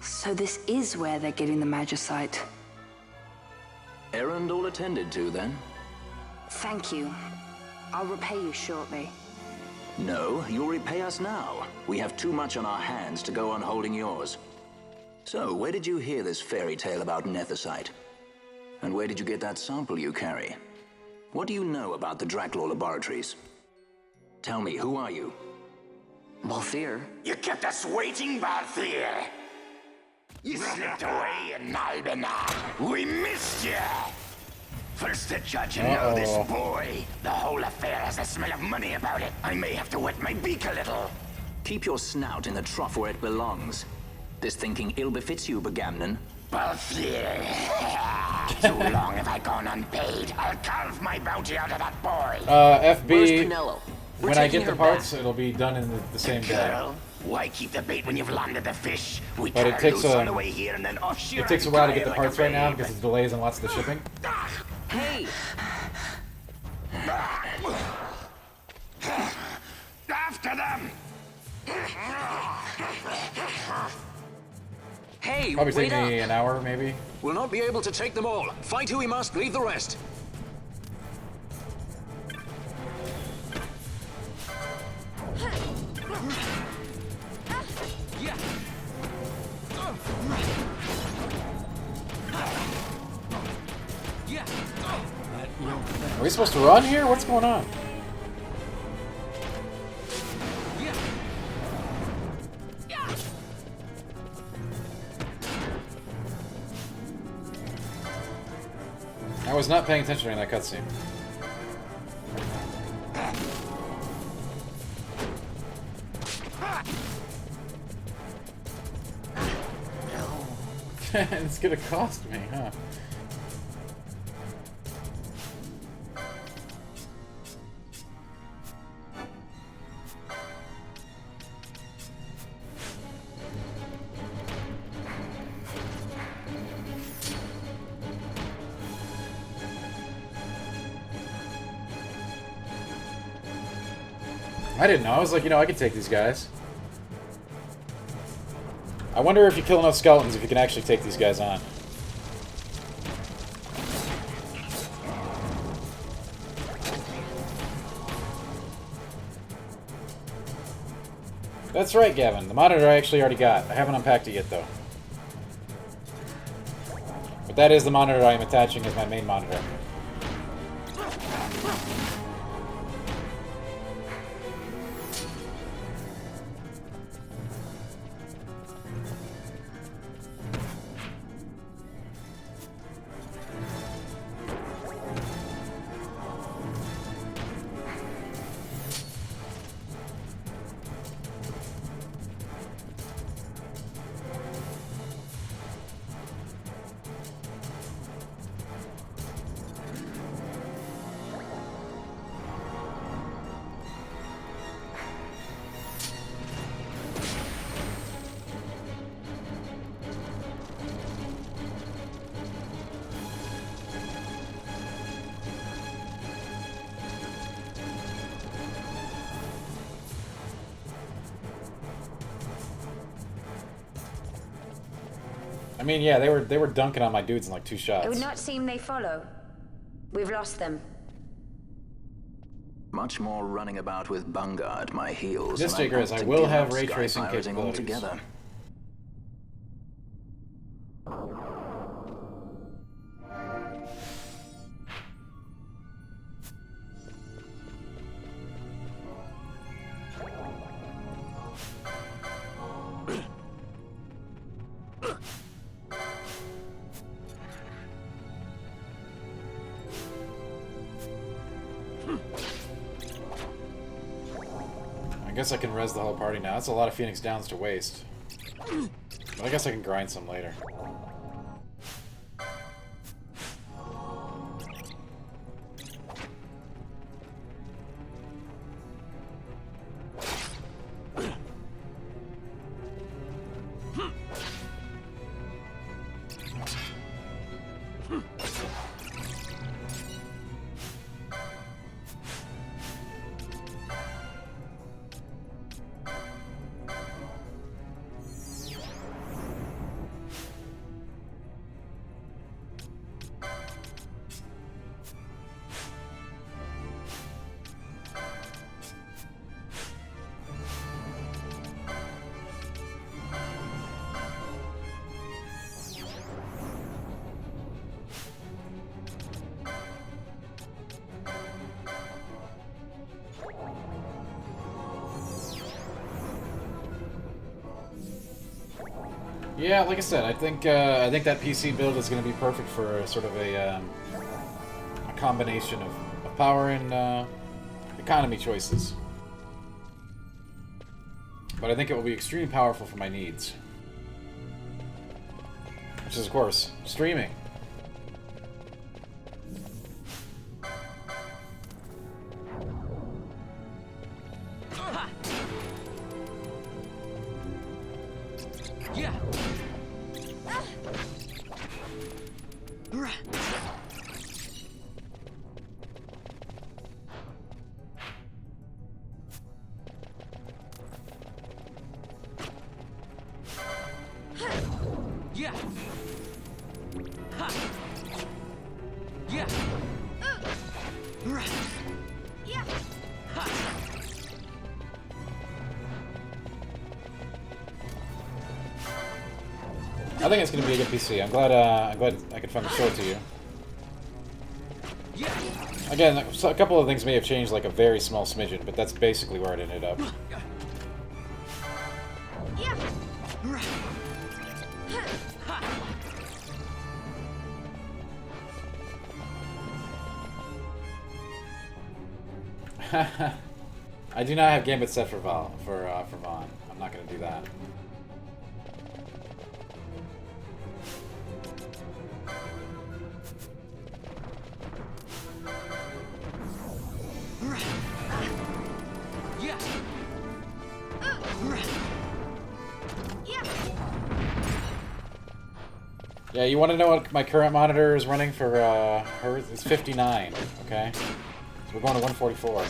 So this is where they're getting the magicite. Errand all attended to, then? Thank you. I'll repay you shortly. No, you'll repay us now. We have too much on our hands to go on holding yours. So, where did you hear this fairy tale about nethicite? And where did you get that sample you carry? What do you know about the Draclaw Laboratories? Tell me, who are you? Balthier? You kept us waiting, Balthier! You slipped away in Nalbenar. We missed you! First the judge and now this boy. The whole affair has a smell of money about it. I may have to wet my beak a little. Keep your snout in the trough where it belongs. This thinking ill befits you, Begamnon. Balthier. Too long have I gone unpaid. I'll carve my bounty out of that boy. FB. We're When I taking get the her parts, it'll be done in the same day. Girl, why keep the bait when you've landed the fish? We But it turn takes loose on the way here and then offshore. it takes a while to get the parts right now because of delays and lots of the shipping. Hey! After them! Hey, Probably wait take me up! an hour, maybe. We'll not be able to take them all. Fight who we must, leave the rest. Are we supposed to run here? What's going on? I was not paying attention during that cutscene. It's gonna cost me, huh? I didn't know. I was like, I could take these guys. I wonder if you kill enough skeletons if you can actually take these guys on. That's right, Gavin. The monitor I actually already got. I haven't unpacked it yet, though. But that is the monitor I am attaching as my main monitor. I mean, yeah, they were dunking on my dudes in like 2 shots. It would not seem they follow. We've lost them. Much more running about with Bunga at my heels. This and I'm digress, off I to will give have up ray sky tracing pirating capabilities. altogether. I guess I can res the whole party now. That's a lot of Phoenix Downs to waste. But I guess I can grind some later. Yeah, like I said, I think that PC build is going to be perfect for a, sort of a combination of power and economy choices. But I think it will be extremely powerful for my needs, which is, of course, streaming. I think it's going to be a good PC. I'm glad I could finally show it to you. Again, a couple of things may have changed, like a very small smidgen, but that's basically where it ended up. I do not have Gambit set for Vaughn. I'm not going to do that. Yeah, you want to know what my current monitor is running for hers? It's 59, okay? So we're going to 144.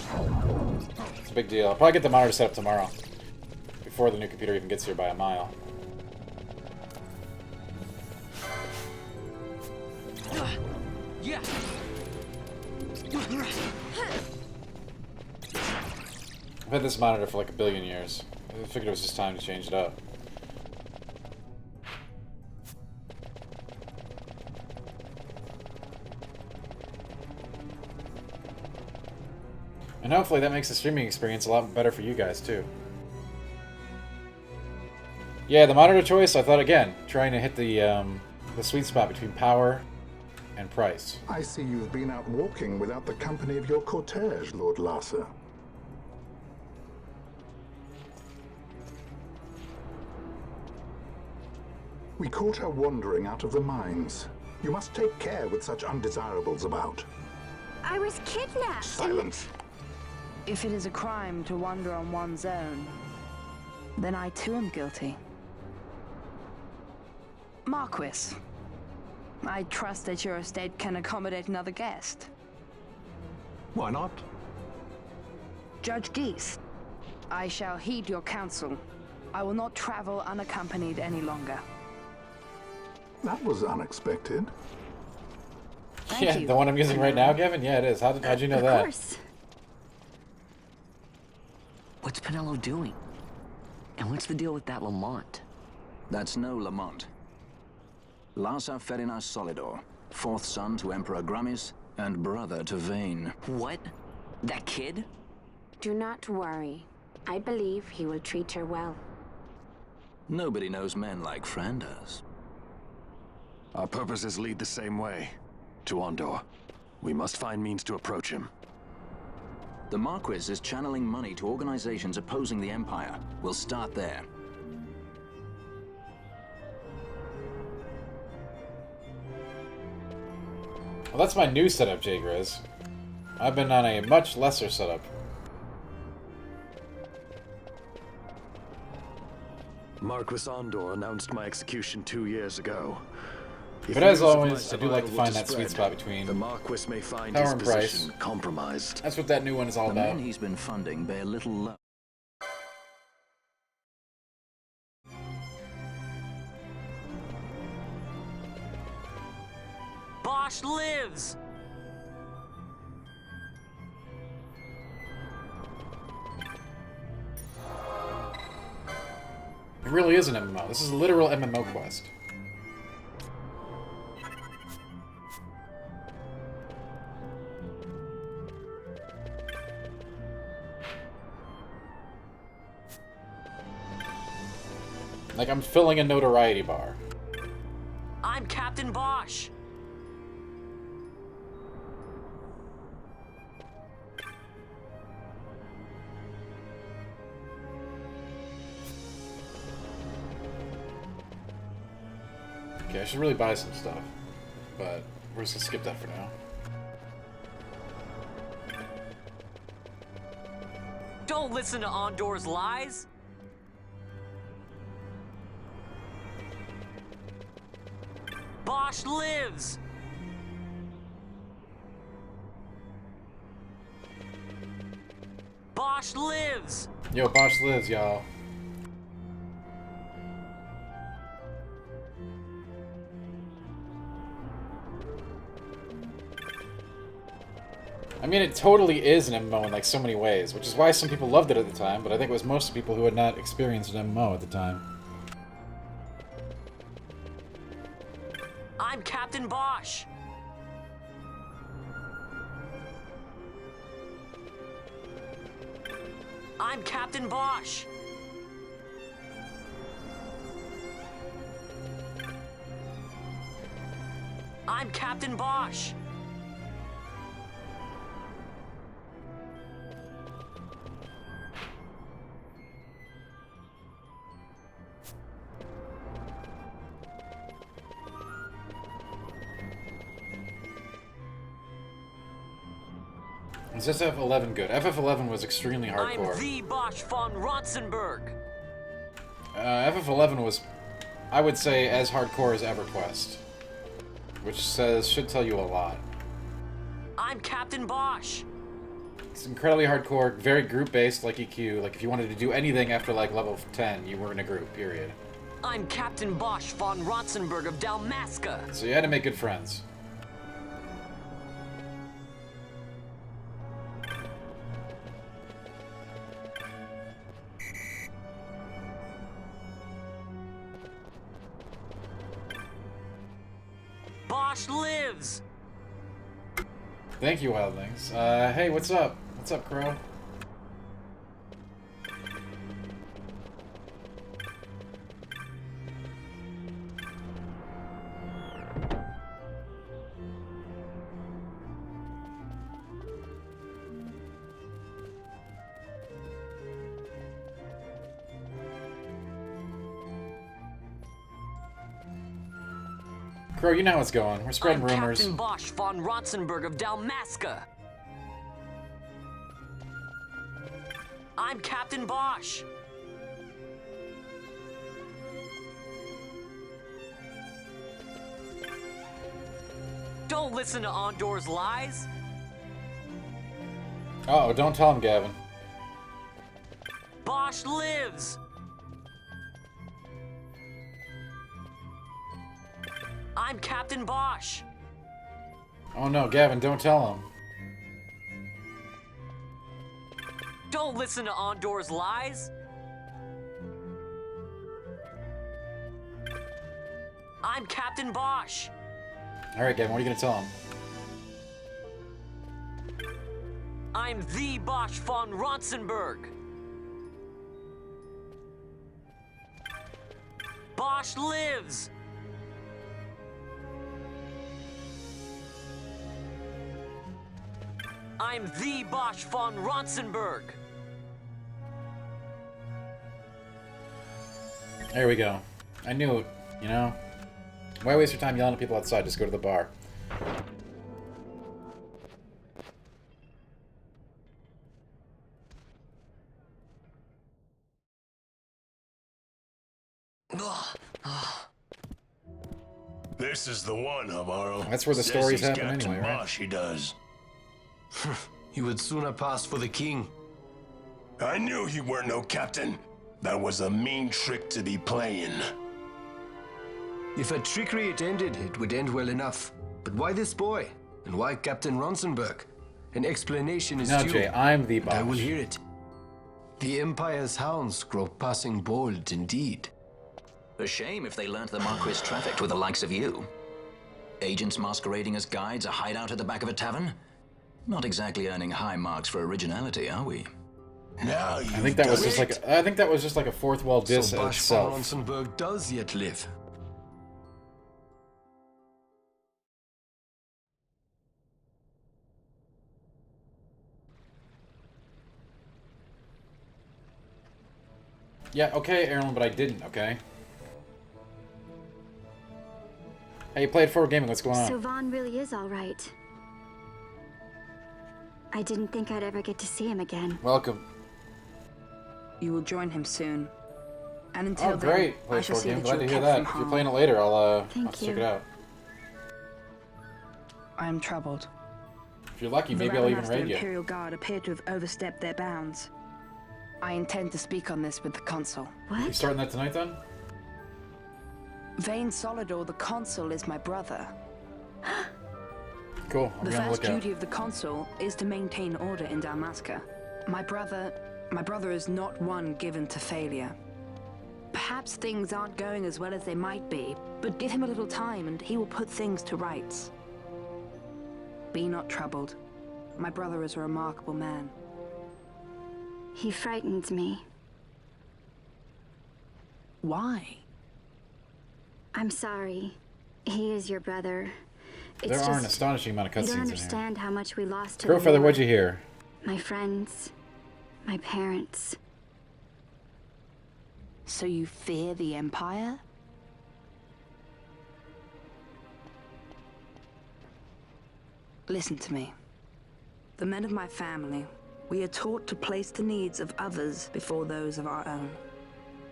It's a big deal. I'll probably get the monitor set up tomorrow, before the new computer even gets here by a mile. I've had this monitor for like 1 billion years. I figured it was just time to change it up. And hopefully that makes the streaming experience a lot better for you guys, too. Yeah, the monitor choice, I thought, again, trying to hit the sweet spot between power and price. I see you've been out walking without the company of your cortege, Lord Larsa. We caught her wandering out of the mines. You must take care with such undesirables about. I was kidnapped. Silence. If it is a crime to wander on one's own, then I too am guilty. Marquis, I trust that your estate can accommodate another guest. Why not? Judge Geese, I shall heed your counsel. I will not travel unaccompanied any longer. That was unexpected. Yeah, the one I'm using right now, Kevin? Yeah, it is. How'd you know that? Of course. What's Penelo doing? And what's the deal with that Lamont? That's no Lamont. Larsa Ferinas Solidor, fourth son to Emperor Gramis and brother to Vane. What? That kid? Do not worry. I believe he will treat her well. Nobody knows men like Franders. Our purposes lead the same way. To Ondor. We must find means to approach him. The Marquis is channeling money to organizations opposing the Empire. We'll start there. Well, that's my new setup, Jay Grizz. I've been on a much lesser setup. Marquis Ondor announced my execution 2 years ago. But as always, I do like to find that sweet spot between the Marquis may find power his and price. position compromised. That's what that new one is all The about. men he's been funding bear little love. Bosch lives! It really is an MMO. This is a literal MMO quest. Like I'm filling a notoriety bar. I'm Captain Bosch. Okay, I should really buy some stuff, but we're just gonna skip that for now. Don't listen to Ondor's lies. Bosch lives! Bosch lives! Yo, Bosch lives, y'all. I mean, it totally is an MMO in like so many ways, which is why some people loved it at the time, but I think it was most people who had not experienced an MMO at the time. I'm Captain Bosch. I'm Captain Bosch. I'm Captain Bosch. Is this FF11 good? FF11 was extremely hardcore. I'm the Bosch von Ronsenberg. FF11 was, I would say, as hardcore as EverQuest, which should tell you a lot. I'm Captain Bosch. It's incredibly hardcore, very group-based, like EQ. Like, if you wanted to do anything after, like, level 10, you were in a group, period. I'm Captain Bosch von Ronsenberg of Dalmasca. So you had to make good friends. Bosch lives! Thank you, Wildlings. Hey, what's up? What's up, Crow? Crow, you know how it's going. We're spreading rumors. Captain Bosch von Rotzenburg of Dalmasca. I'm Captain Bosch. Don't listen to Ondor's lies. Uh-oh, don't tell him, Gavin. Bosch lives. I'm Captain Bosch. Oh no, Gavin, don't tell him. Don't listen to Ondor's lies. I'm Captain Bosch. Alright, Gavin, what are you gonna tell him? I'm the Bosch von Rotzenburg. Bosch lives. I'm the Bosch von Rotzenburg. There we go. I knew it, you know? Why waste your time yelling at people outside? Just go to the bar. This is the one, Amaro. That's where the Says stories he's happen Captain anyway, right? Bosch, he does. You would sooner pass for the king. I knew he weren't no captain. That was a mean trick to be playing. If a trickery it ended, it would end well enough. But why this boy? And why Captain Ronsenberg? An explanation is No, due. Jay, I'm the and I will Bosch. hear it. The Empire's hounds grow passing bold indeed. A shame if they learned the Marquis trafficked with the likes of you. Agents masquerading as guides, a hideout at the back of a tavern? Not exactly earning high marks for originality, are we? Now I think that was just like a fourth wall diss So at Bosch von itself. Ronsenberg does yet live. Yeah, okay, Aaron, but I didn't, okay? Hey, you played Forward Gaming, what's going on? So Vaughn really is all right. I didn't think I'd ever get to see him again. Welcome. You will join him soon. And until Oh, great. then, Play I shall Forward see Gaming, that you glad are to hear kept that. from If you're harm. playing it later, I'll Thank check you. it out. I am troubled. If you're lucky, The maybe I'll even Ravenmaster raid you. Imperial Guard appear to have overstepped their bounds. I intend to speak on this with the consul. You starting that tonight, then? Vane Solidor, the consul, is my brother. Cool, I'm The gonna first look out. duty of the consul is to maintain order in Dalmasca. My brother is not one given to failure. Perhaps things aren't going as well as they might be, but give him a little time and he will put things to rights. Be not troubled. My brother is a remarkable man. He frightens me. Why? I'm sorry. He is your brother. It's There are an just, astonishing amount of you cutscenes don't in here. understand how much we lost to Girl the Feather, war. what'd you hear? My friends, my parents. So you fear the Empire? Listen to me. The men of my family, we are taught to place the needs of others before those of our own.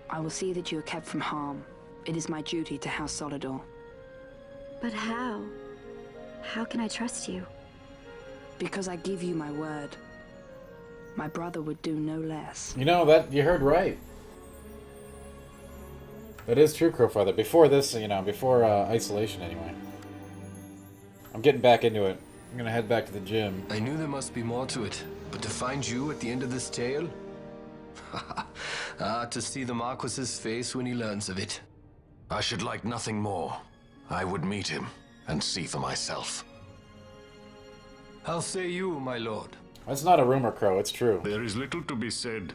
I will see that you are kept from harm. It is my duty to House Solidor. But how? How can I trust you? Because I give you my word. My brother would do no less. You know, that you heard right. That is true, Crowfeather. Before this, you know, before isolation anyway. I'm getting back into it. I'm gonna head back to the gym. I knew there must be more to it, but to find you at the end of this tale? To see the Marquis's face when he learns of it. I should like nothing more. I would meet him. and see for myself. How say you, my lord? That's not a rumor, Crow. It's true. There is little to be said.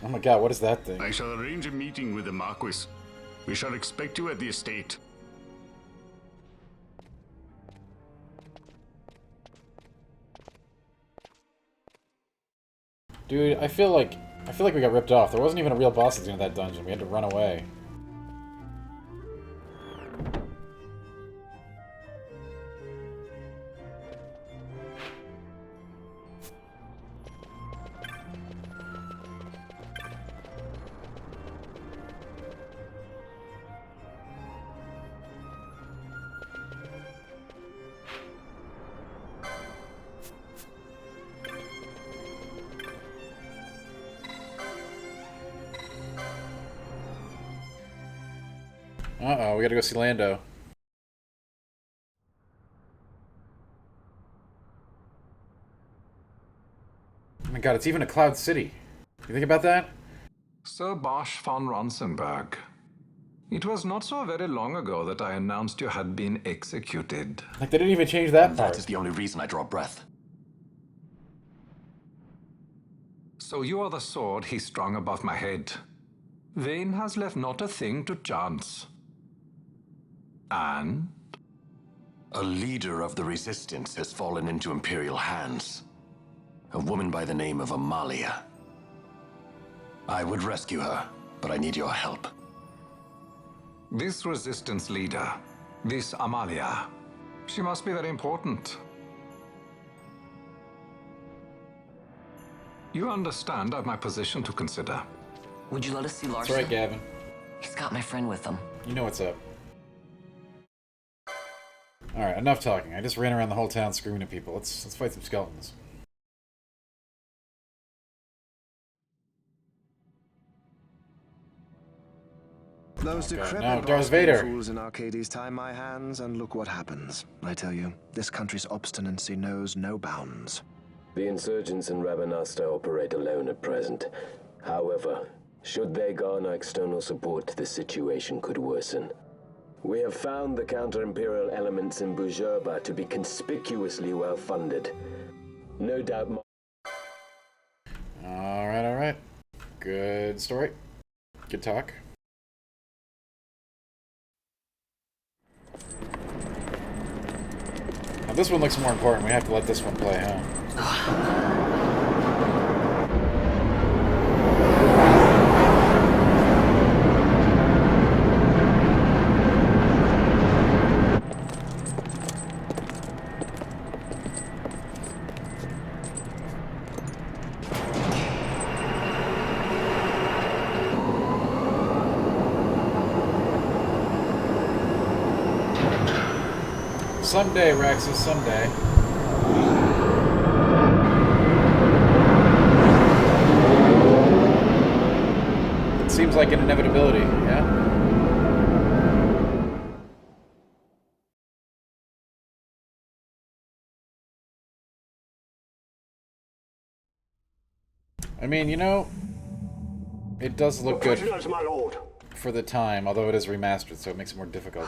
Oh my god, what is that thing? I shall arrange a meeting with the Marquis. We shall expect you at the estate. Dude, I feel like we got ripped off. There wasn't even a real boss at the end of that dungeon. We had to run away. Uh-oh, we gotta go see Lando. Oh my god, it's even a Cloud City. You think about that? Sir Bosch von Ronsenberg. It was not so very long ago that I announced you had been executed. Like, they didn't even change that part. That is the only reason I draw breath. So you are the sword he strung above my head. Vane has left not a thing to chance. And? A leader of the Resistance has fallen into Imperial hands. A woman by the name of Amalia. I would rescue her, but I need your help. This Resistance leader, this Amalia, she must be very important. You understand I've my position to consider. Would you let us see Larson? That's right, Gavin. He's got my friend with him. You know what's up. Alright, enough talking. I just ran around the whole town screaming at people. Let's fight some skeletons. Those decrepit Darth Vader. fools in Arcades tie my hands, and look what happens. I tell you, this country's obstinacy knows no bounds. The insurgents in Rabanasta operate alone at present. However, should they garner external support, the situation could worsen. We have found the counter-imperial elements in Bujerba to be conspicuously well-funded. No doubt. Alright. Good story. Good talk. Now this one looks more important. We have to let this one play, huh? Someday, Rexus, someday. It seems like an inevitability, yeah? I mean, you know, it does look good for the time, although it is remastered, so it makes it more difficult.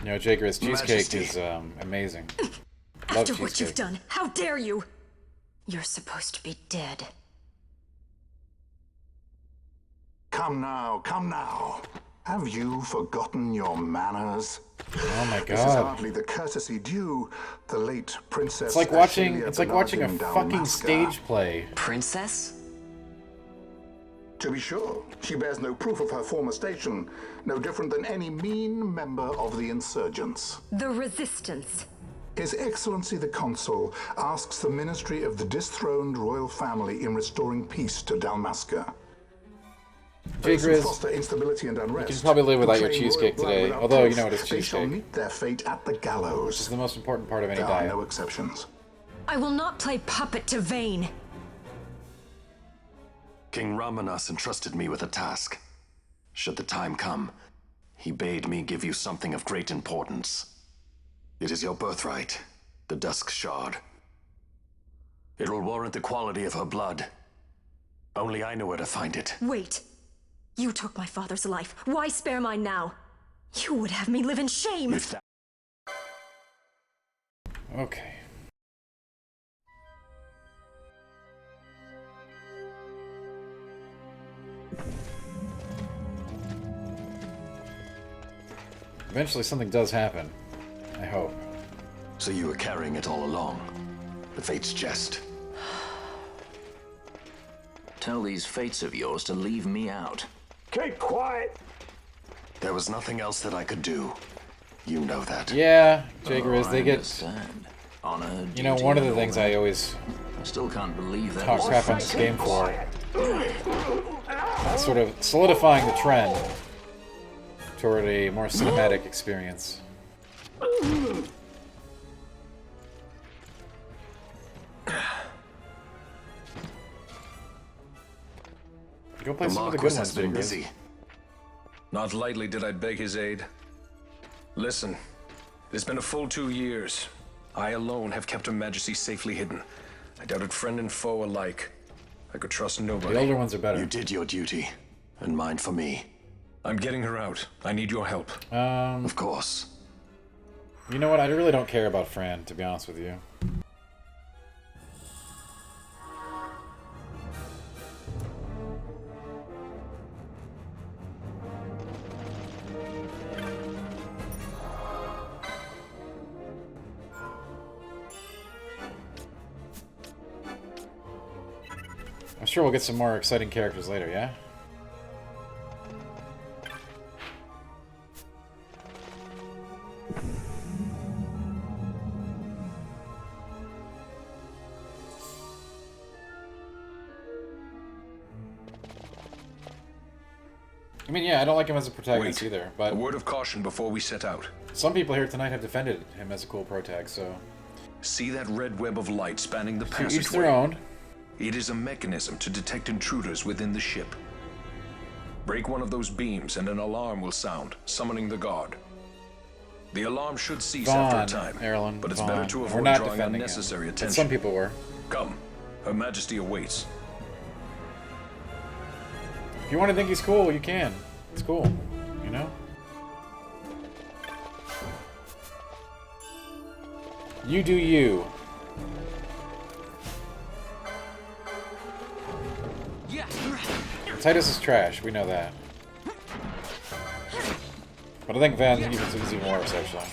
You know, Jager's cheesecake is amazing. Love After what cheesecake. you've done, how dare you? You're supposed to be dead. Come now. Have you forgotten your manners? Oh my This is god. hardly the courtesy due the late Princess. It's like watching Ashelia it's like watching a Bernardine fucking Dalmasca. stage play. Princess? To be sure, she bears no proof of her former station, no different than any mean member of the insurgents. The Resistance. His Excellency the Consul asks the ministry of the dethroned royal family in restoring peace to Dalmasca. Those who Jagriz, foster instability and you unrest, can probably live without your proclaim cheesecake royal blood today, without although you proof, know it is they shall cheesecake. meet their fate at the gallows. Which is the most important part of any There are diet. no exceptions. I will not play puppet to Vane. King Ramanas entrusted me with a task. Should the time come, he bade me give you something of great importance. It is your birthright, the Dusk Shard. It will warrant the quality of her blood. Only I know where to find it. Wait! You took my father's life. Why spare mine now? You would have me live in shame! Okay. Eventually something does happen. I hope. So you were carrying it all along? The Fate's jest? Tell these fates of yours to leave me out. Keep quiet! There was nothing else that I could do. You know that. Yeah, Jaeger is. I They get. understand. Honor, You know, duty, one of the and all things that. I always I still can't believe that. talk was crap the on this fate. game for. Sort of solidifying the trend toward a more cinematic experience. Go play some of the good ones, been Jaeger. busy. Not lightly did I beg his aid. Listen, it has been a full 2 years. I alone have kept Her Majesty safely hidden. I doubted friend and foe alike. I could trust nobody. The older ones are better. You did your duty, and mine for me. I'm getting her out. I need your help. Of course. You know what? I really don't care about Fran, to be honest with you. I'm sure we'll get some more exciting characters later, yeah? I mean, yeah, I don't like him as a protagonist either, but a word of caution before we set out. some people here tonight have defended him as a cool protag, so... See that red web of light spanning the To passageway? each their own. It is a mechanism to detect intruders within the ship. Break one of those beams and an alarm will sound, summoning the guard. The alarm should cease after a time, Erlen, but it's Vaughn. better to We're avoid not drawing defending unnecessary him. But attention. some people were. Come, Her Majesty awaits. If you want to think he's cool, you can. It's cool, you know? You do you. Titus is trash, we know that. But I think Van is even worse, actually.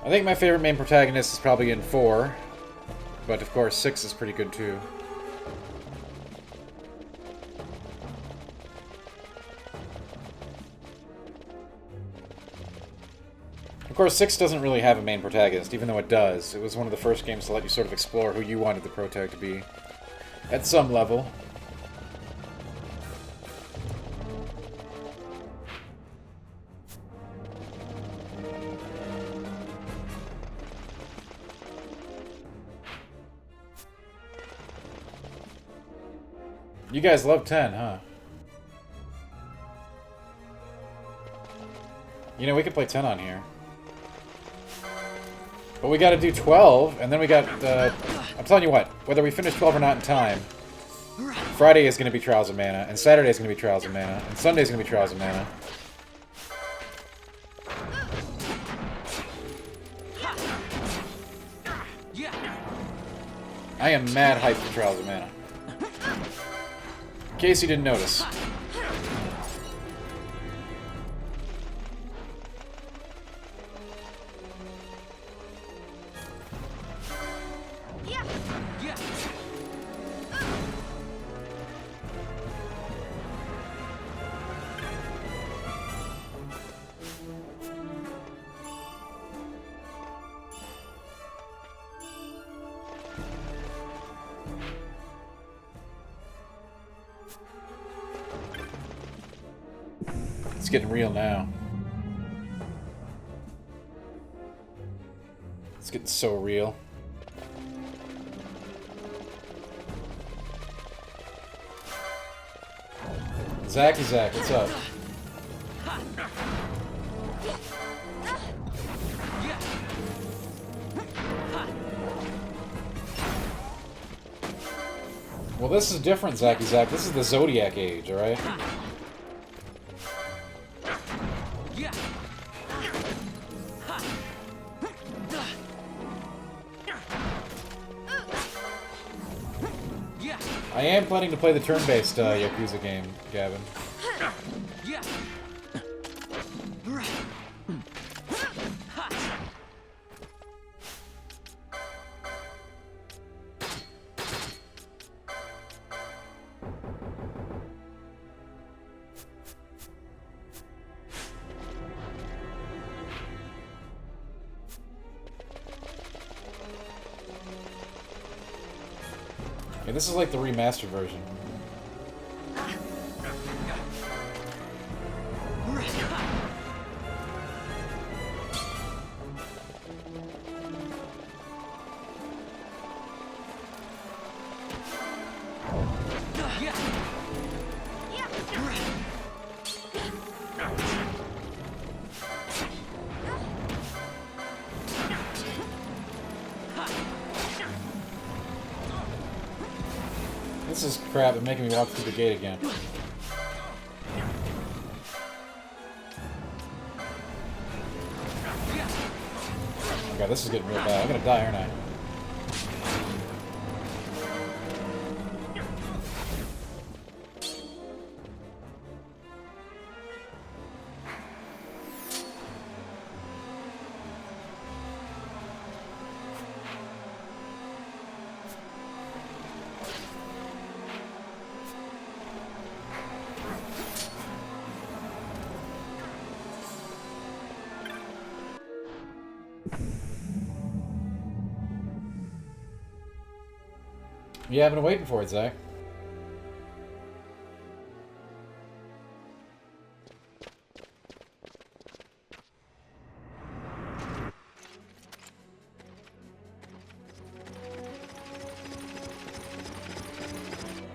I think my favorite main protagonist is probably in 4, but of course 6 is pretty good too. Of course 6 doesn't really have a main protagonist, even though it does. It was one of the first games to let you sort of explore who you wanted the protag to be, at some level. You guys love 10, huh? You know, we could play 10 on here. But we got to do 12, and then we got... I'm telling you what, whether we finish 12 or not in time, Friday is going to be Trials of Mana, and Saturday is going to be Trials of Mana, and Sunday is going to be Trials of Mana. I am mad hyped for Trials of Mana. In case you didn't notice. It's getting real now. It's getting so real. Zach, what's up? Well, this is different, Zach. This is the Zodiac age, alright? I am planning to play the turn-based Yakuza game, Gavin. Yeah, this is like the remastered version. This is crap, and making me walk through the gate again. Oh god, this is getting real bad. I'm gonna die, aren't I? Yeah, I've been waiting for it, Zach.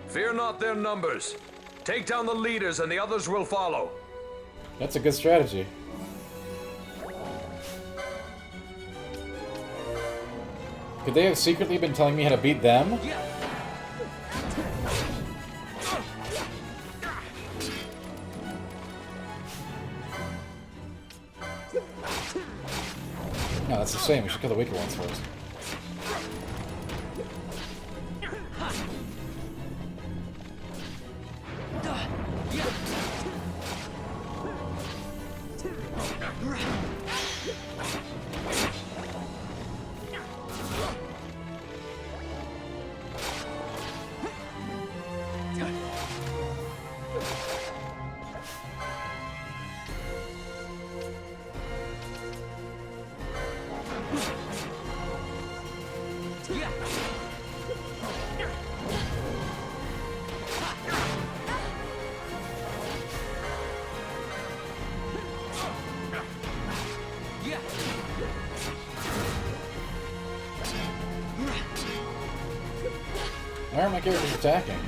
Fear not their numbers. Take down the leaders and the others will follow. That's a good strategy. Could they have secretly been telling me how to beat them? No, that's the same. We should kill the weaker ones first. Why are my characters attacking?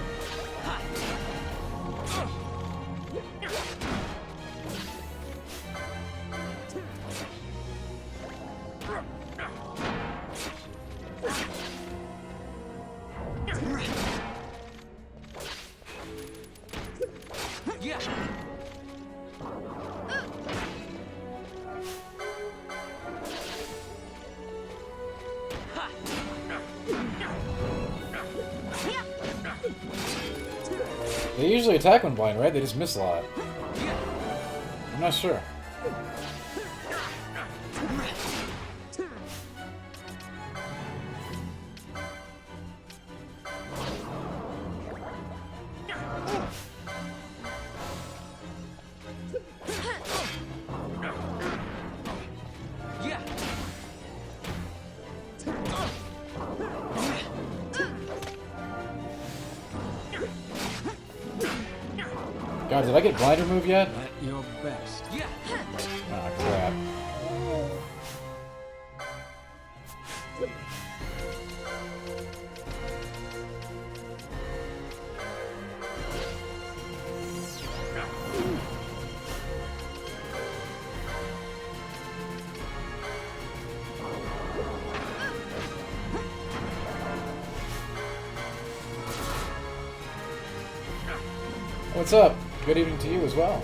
They usually attack when blind, right? They just miss a lot. I'm not sure. God, did I get blind removed yet? At your best. Ah, crap. What's up? Good evening to you as well.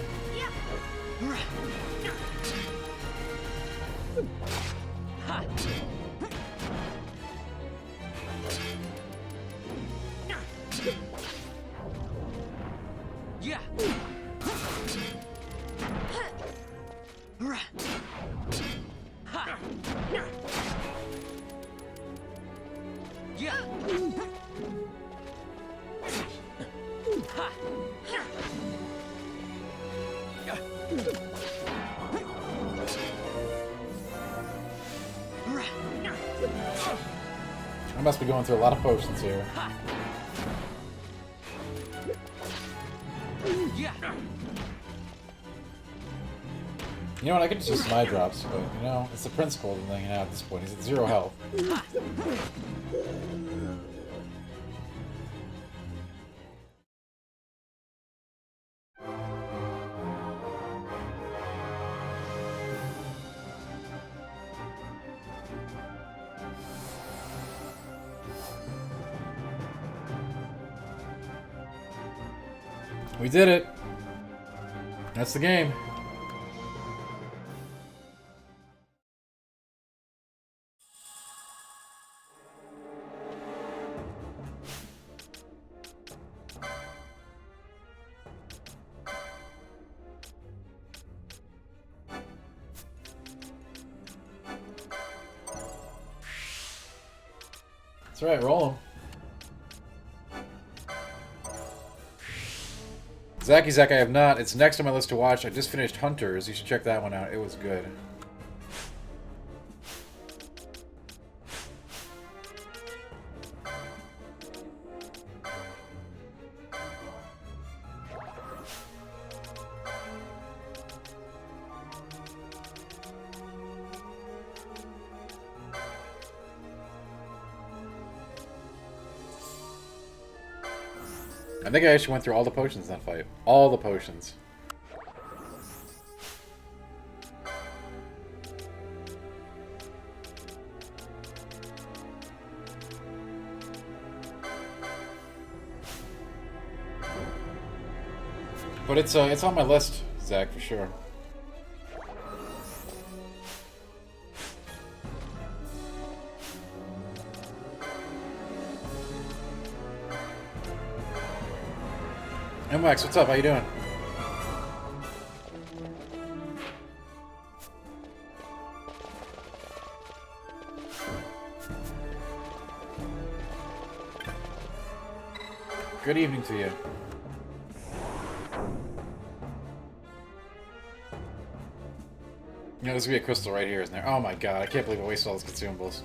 I must be going through a lot of potions here. You know what, I could just use my drops, but, you know, it's the principle of the thing at this point. He's at 0 health. We did it! That's the game. That's right, roll him. Zack, I have not. It's next on my list to watch. I just finished Hunters. You should check that one out. It was good. I think I actually went through all the potions in that fight. All the potions. But it's on my list, Zach, for sure. MX, what's up? How you doing? Good evening to you. You know, there's gonna be a crystal right here, isn't there? Oh my god, I can't believe I wasted all those consumables.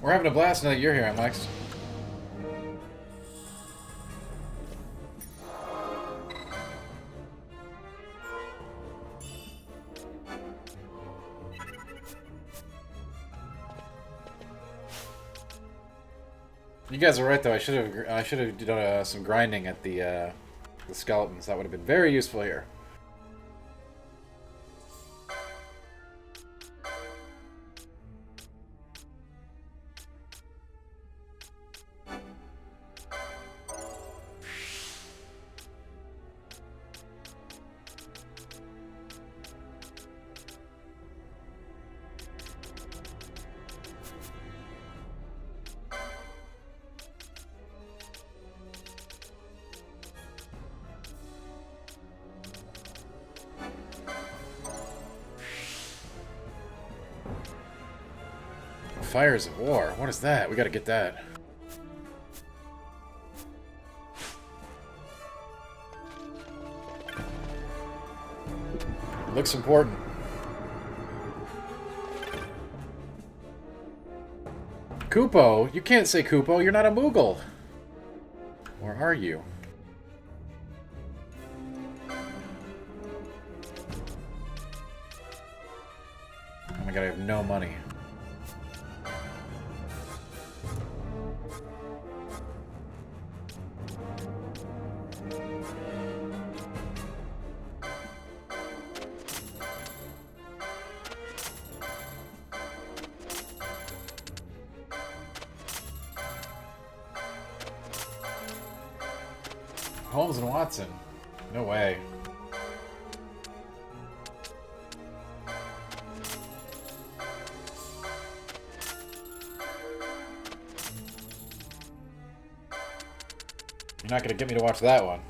We're having a blast now that you're here, MX. You guys are right, though. I should have done some grinding at the skeletons. That would have been very useful here. Fires of War. What is that? We gotta get that. Looks important. Kupo? You can't say Kupo. You're not a Moogle. Or are you? Oh my god, I have no money. Holmes and Watson. No way. You're not gonna get me to watch that one.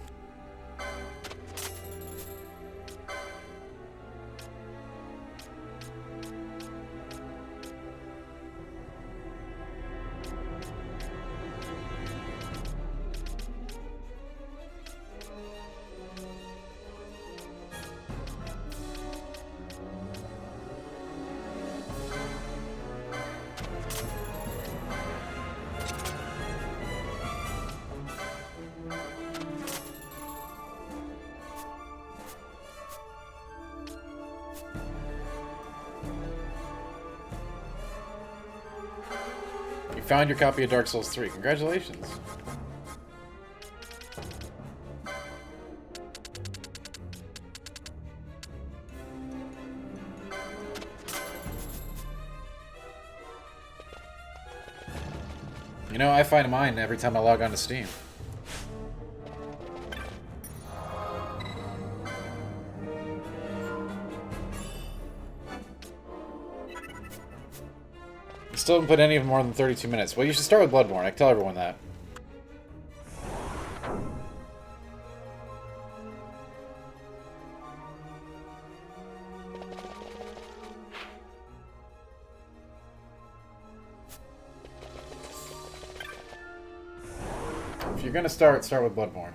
You found your copy of Dark Souls 3. Congratulations. You know, I find mine every time I log on to Steam. Still haven't put any of them more than 32 minutes. Well, you should start with Bloodborne. I can tell everyone that. If you're gonna start with Bloodborne.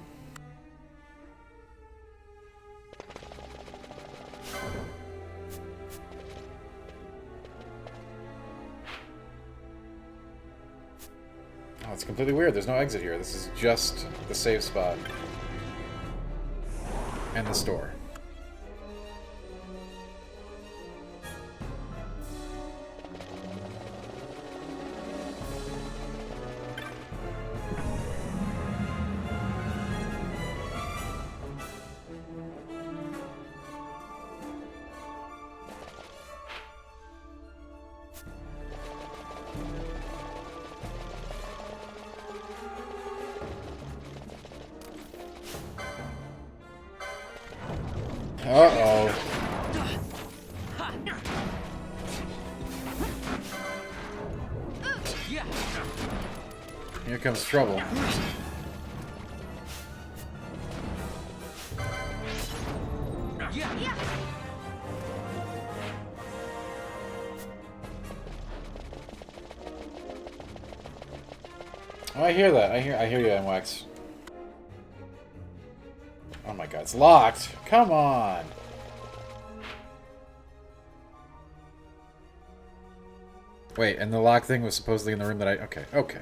Oh, it's completely weird. There's no exit here. This is just the save spot. And the store. Uh-oh. Here comes trouble. Oh, I hear that. I hear you, MWax. Oh my god, it's locked. Come on. Wait, and the lock thing was supposedly in the room that I... Okay, okay.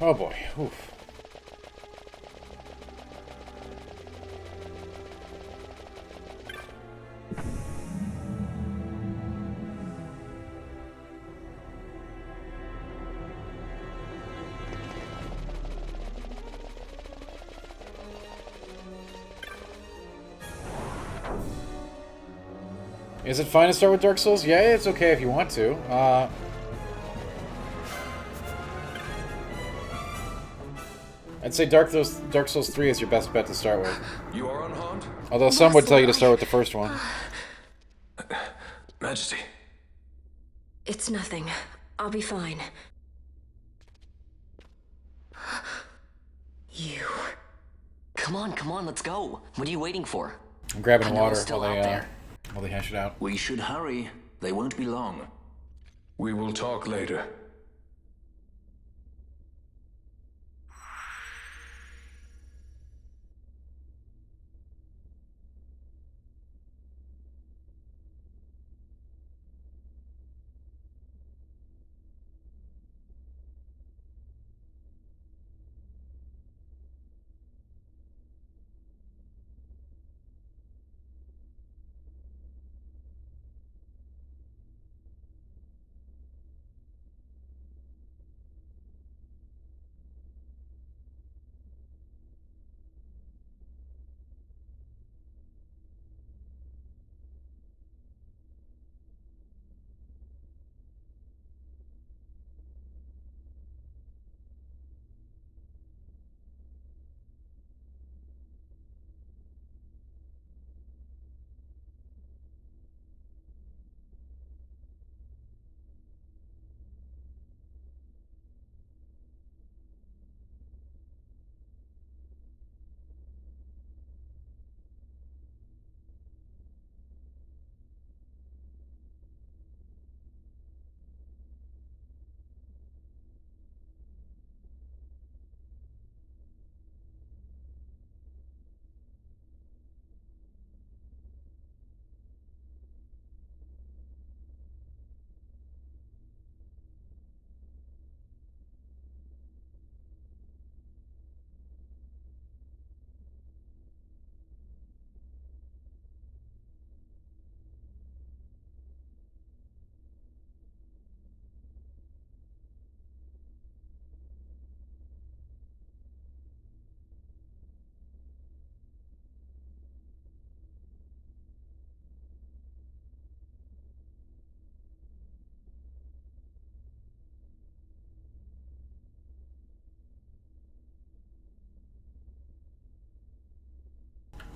Oh boy, oof. Is it fine to start with Dark Souls? Yeah, it's okay if you want to. I'd say Dark Souls 3 is your best bet to start with. You are unharmed? Although some would tell you to start with the first one. Majesty. It's nothing. I'll be fine. You. Come on, let's go. What are you waiting for? I'm grabbing Panelo's water still while out there. they hash it out. We should hurry. They won't be long. We will talk later.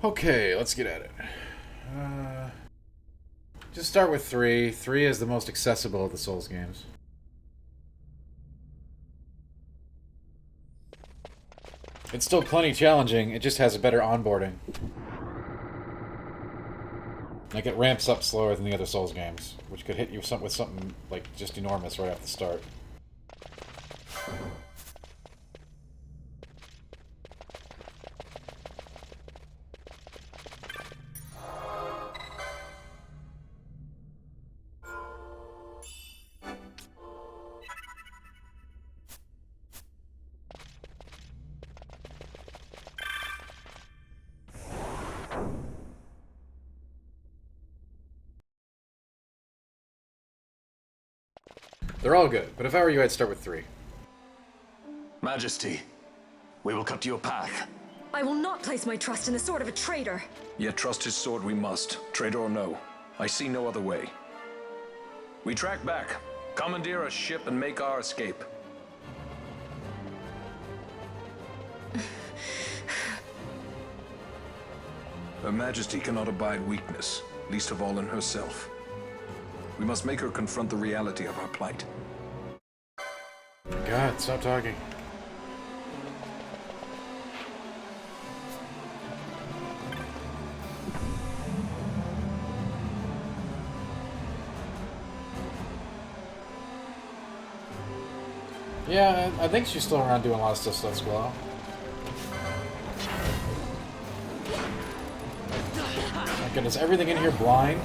Okay, let's get at it. Just start with 3. 3 is the most accessible of the Souls games. It's still plenty challenging, it just has a better onboarding. Like, it ramps up slower than the other Souls games, which could hit you with something, like, just enormous right off the start. They're all good, but if I were you, I'd start with 3. Majesty, we will cut your path. I will not place my trust in the sword of a traitor. Yet trust his sword we must, traitor or no. I see no other way. We track back, commandeer a ship, and make our escape. Her Majesty cannot abide weakness, least of all in herself. We must make her confront the reality of our plight. God, stop talking. Yeah, I think she's still around doing a lot of stuff, so that's well. My goodness, everything in here blind?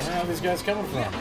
Where are these guys coming from?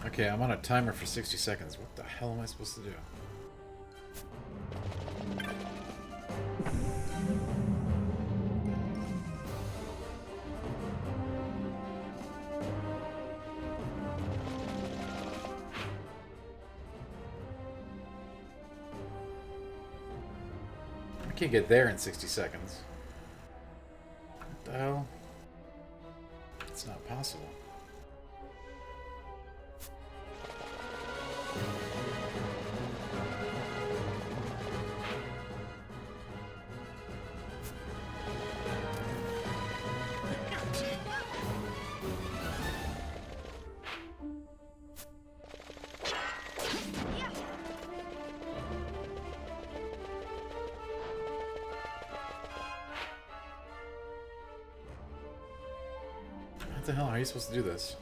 Okay, I'm on a timer for 60 seconds. What the hell am I supposed to do? I can't get there in 60 seconds. What the hell? It's not possible. What the hell? How are you supposed to do this?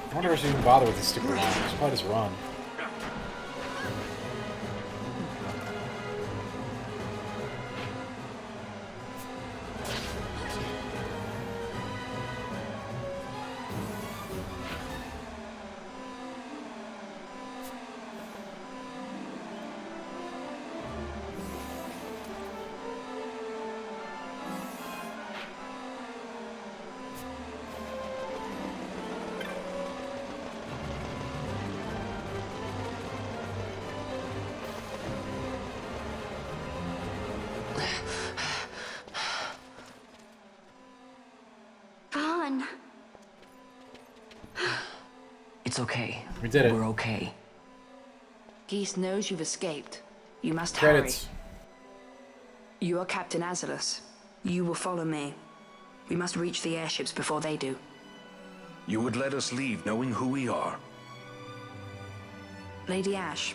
I wonder if I should even bother with this stupid line. I should probably just run. It's okay. We did it. We're okay. Geese knows you've escaped. You must Credits. hurry. You are Captain Azulus. You will follow me. We must reach the airships before they do. You would let us leave knowing who we are? Lady Ash,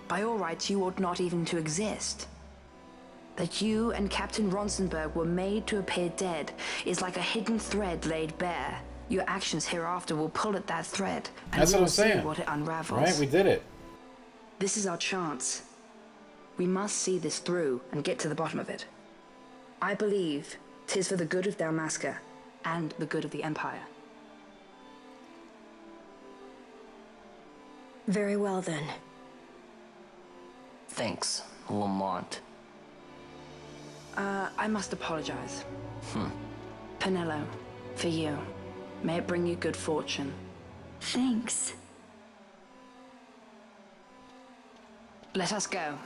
by all rights you ought not even to exist. That you and Captain Ronsenberg were made to appear dead is like a hidden thread laid bare. Your actions hereafter will pull at that thread, and That's we what will I'm saying. see what it unravels. Right? We did it. This is our chance. We must see this through and get to the bottom of it. I believe 'tis for the good of Dalmasca and the good of the Empire. Very well, then. Thanks, Lamont. I must apologize. Penello, for you. May it bring you good fortune. Thanks. Let us go.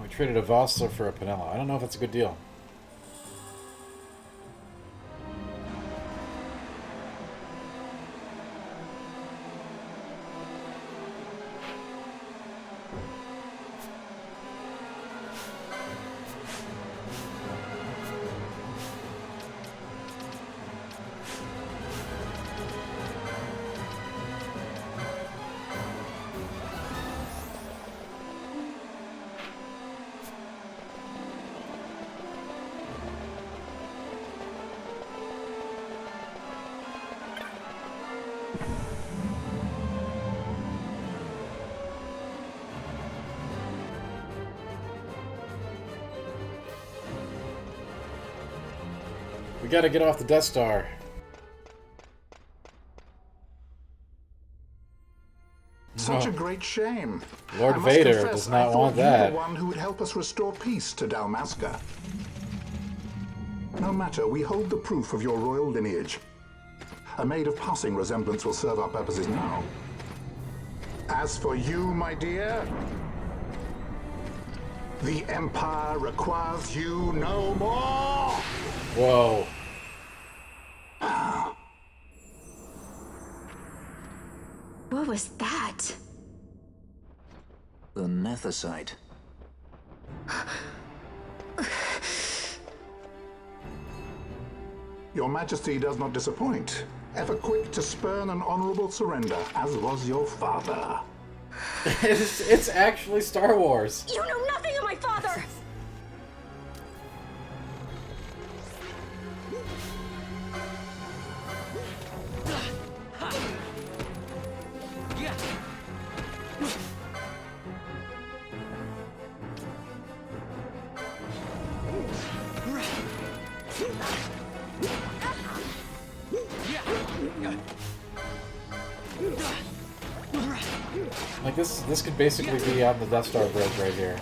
We traded a Vossler for a Penella. I don't know if that's a good deal. gotta get off the Death Star. Such a great shame. Lord I must Vader confess, does not I thought want you that. were the one who would help us restore peace to Dalmasca. No matter, we hold the proof of your royal lineage. A maid of passing resemblance will serve our purposes now. As for you, my dear, the Empire requires you no more! Whoa. What was that? The Nethicite. Your Majesty does not disappoint. Ever quick to spurn an honorable surrender, as was your father. It's actually Star Wars. You know nothing of my father! Like this could basically be on the Death Star bridge right here.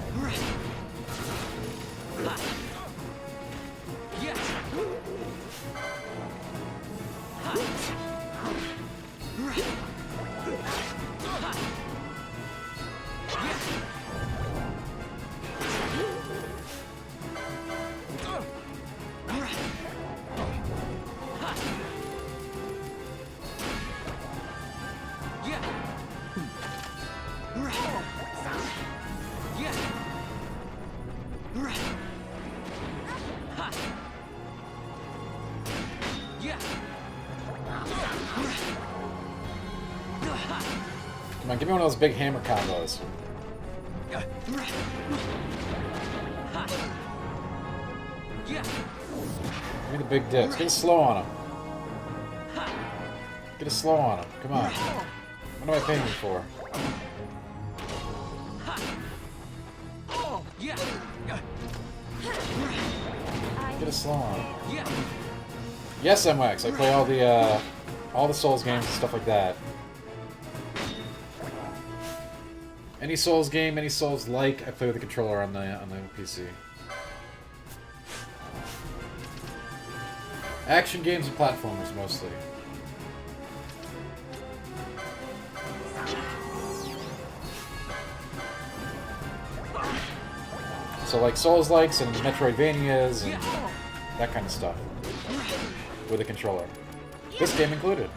Come on, give me one of those big hammer combos. Give me the big dips. Get a slow on him. Get a slow on him. Come on. What am I paying you for? Get a slow on him. Yes, MX. I play all the Souls games and stuff like that. Any Souls game, any Souls-like, I play with the controller on the PC. Action games and platformers mostly. So like Souls-likes and Metroidvanias and that kind of stuff with a controller. This game included.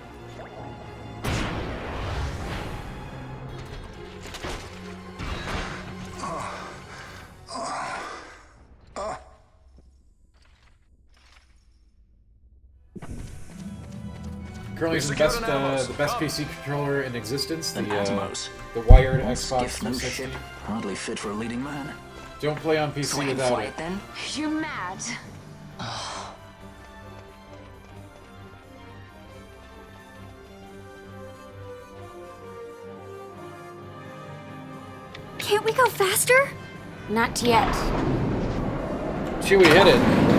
Currently is the best PC controller in existence. The wired Xbox 360. Hardly fit for a leading man. Don't play on PC without it. Then you're mad. Can't we go faster? Not yet. Chewie hit it.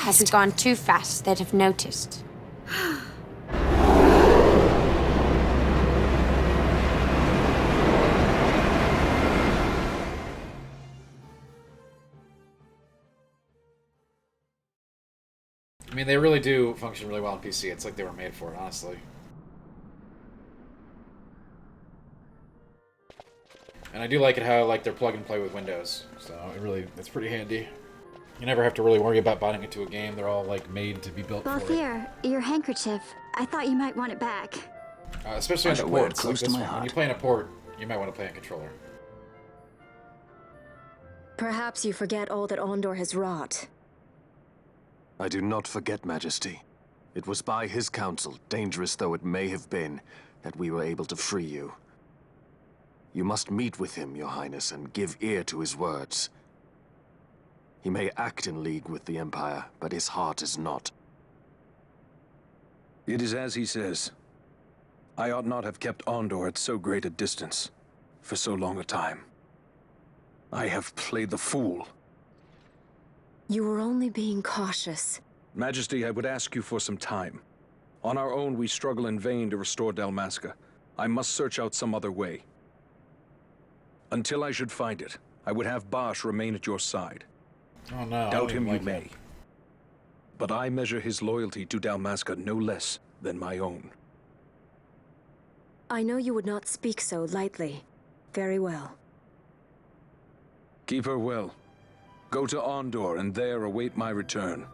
Hasn't gone too fast, they'd have noticed. I mean, they really do function really well on PC. It's like they were made for it, honestly. And I do like it how like they're plug and play with Windows. So it's pretty handy. You never have to really worry about buying into a game. They're all like made to be built for it. Balthier, your handkerchief. I thought you might want it back. Especially on the ports like this one. When you play on a port, you might want to play on controller. Perhaps you forget all that Ondor has wrought. I do not forget, Majesty. It was by his counsel, dangerous though it may have been, that we were able to free you. You must meet with him, Your Highness, and give ear to his words. He may act in league with the Empire, but his heart is not. It is as he says. I ought not have kept Ondor at so great a distance for so long a time. I have played the fool. You were only being cautious. Majesty, I would ask you for some time. On our own, we struggle in vain to restore Dalmasca. I must search out some other way. Until I should find it, I would have Bosch remain at your side. Oh no, Doubt him you may. But I measure his loyalty to Dalmasca no less than my own. I know you would not speak so lightly. Very well. Keep her well. Go to Ondor and there await my return.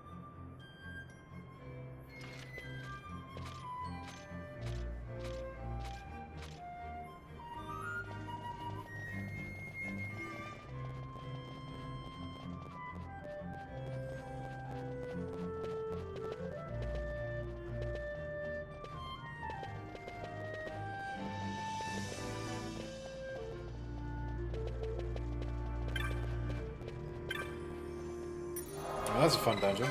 Oh, that's a fun dungeon.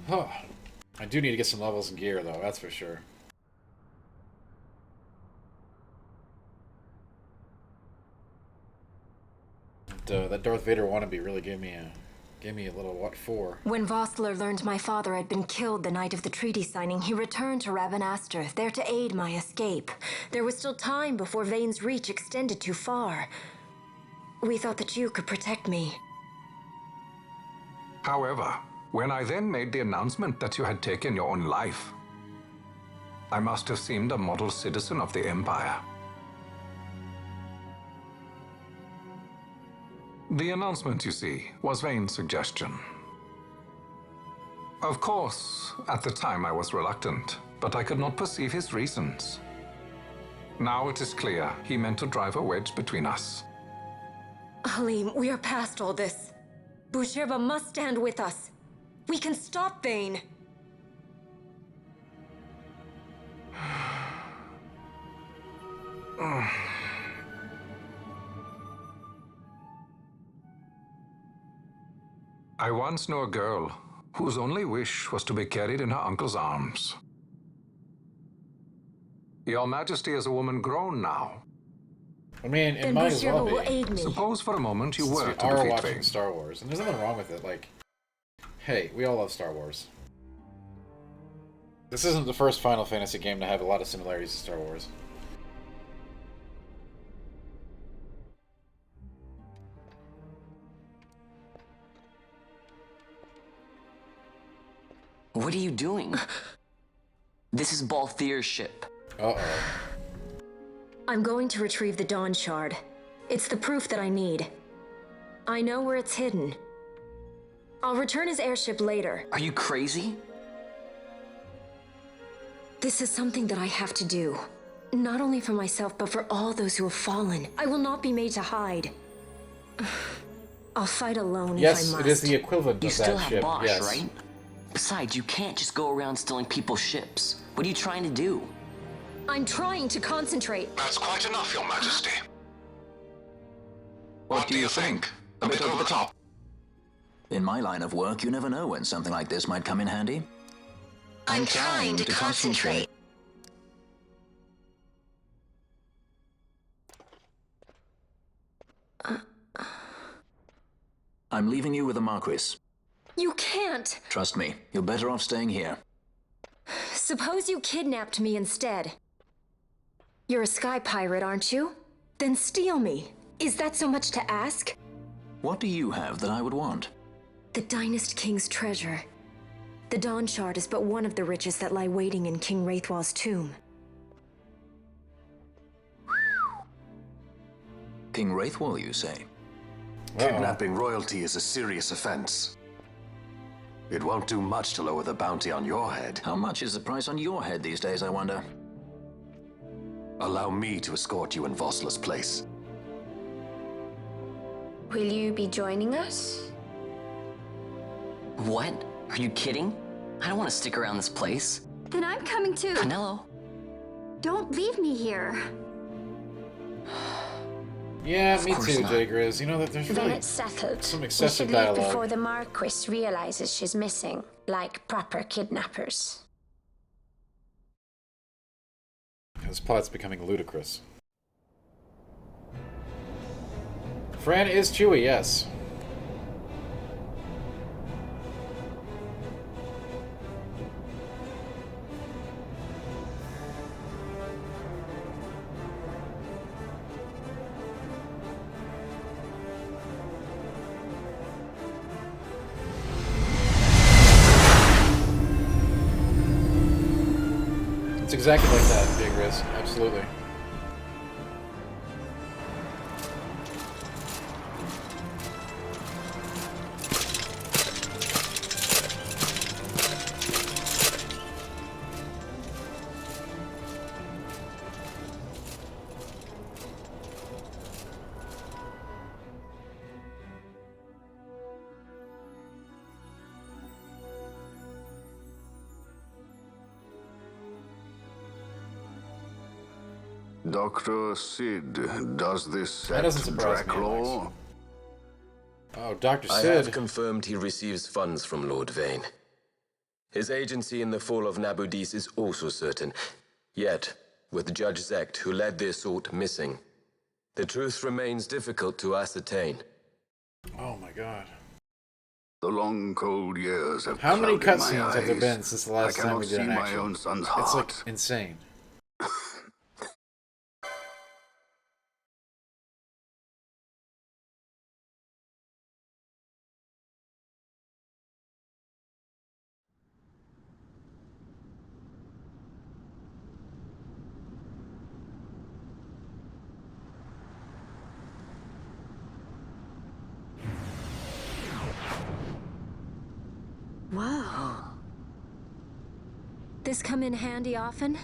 Huh. I do need to get some levels in gear, though, that's for sure. And, that Darth Vader wannabe really gave me a little what for. When Vossler learned my father had been killed the night of the treaty signing, he returned to Ravenastor, there to aid my escape. There was still time before Vane's reach extended too far. We thought that you could protect me. However, when I then made the announcement that you had taken your own life, I must have seemed a model citizen of the Empire. The announcement, you see, was Vane's suggestion. Of course, at the time I was reluctant, but I could not perceive his reasons. Now it is clear he meant to drive a wedge between us. Halim, we are past all this. Busherba must stand with us. We can stop Vane. I once knew a girl whose only wish was to be carried in her uncle's arms. Your Majesty is a woman grown now. I mean, it might as well be. Suppose for a moment you Since were we to are defeat watching Vane. Star Wars, and there's nothing wrong with it. Like, hey, we all love Star Wars. This isn't the first Final Fantasy game to have a lot of similarities to Star Wars. What are you doing? This is Balthier's ship. Uh-oh. I'm going to retrieve the Dawn Shard. It's the proof that I need. I know where it's hidden. I'll return his airship later. Are you crazy? This is something that I have to do. Not only for myself, but for all those who have fallen. I will not be made to hide. I'll fight alone if I must. Yes, it is the equivalent You of still that have ship, Bosch, yes. right? Besides, you can't just go around stealing people's ships. What are you trying to do? I'm trying to concentrate. That's quite enough, Your Majesty. What do you think? A bit over the top. In my line of work, you never know when something like this might come in handy. I'm trying to concentrate. I'm leaving you with the Marquis. You can't. Trust me, you're better off staying here. Suppose you kidnapped me instead. You're a sky pirate, aren't you? Then steal me. Is that so much to ask? What do you have that I would want? The Dynast King's treasure. The Dawn Shard is but one of the riches that lie waiting in King Wraithwall's tomb. King Wraithwall, you say? Kidnapping royalty is a serious offense. It won't do much to lower the bounty on your head. How much is the price on your head these days, I wonder? Allow me to escort you in Vosla's place. Will you be joining us? What? Are you kidding? I don't want to stick around this place. Then I'm coming too. Penelo. Don't leave me here. Yeah, me too, J. Grizz. You know that there's Then really it's settled. some We excessive should leave dialogue. before the Marquis realizes she's missing, like proper kidnappers. This plot's becoming ludicrous. Fran is Chewie, yes. It's exactly like that, Big Riz. Absolutely. Dr. Sid, does this That doesn't set surprise me, Draclaw? Oh, Dr. I Sid. have confirmed he receives funds from Lord Vane. His agency in the fall of Nabudis is also certain. Yet, with Judge Zekt, who led the assault, missing, the truth remains difficult to ascertain. Oh my god. The long, cold years have How many clouded my cutscenes have there eyes. been since the last I time cannot we did see an my action? own son's It's like heart. insane. Whoa. This come in handy often?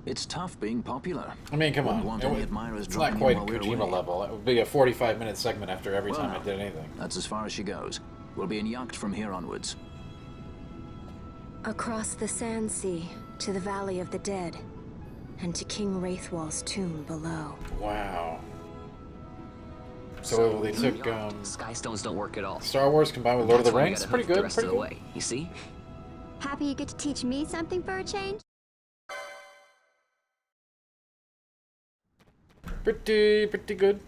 It's tough being popular. I mean, come Wouldn't on. want any admirers It's not dropping in quite while we're Kojima away. level. It would be a 45-minute segment after every Well, time no. I did anything. That's as far as she goes. We'll be in yacht from here onwards. Across the sand sea, to the Valley of the Dead, and to King Wraithwall's tomb below. Wow. So they took Skystones don't work at all. Star Wars combined with Lord of the That's why you Rings. gotta Pretty hoof the good. rest Pretty of the good. way. You see? Happy you get to teach me something for a change? Pretty good.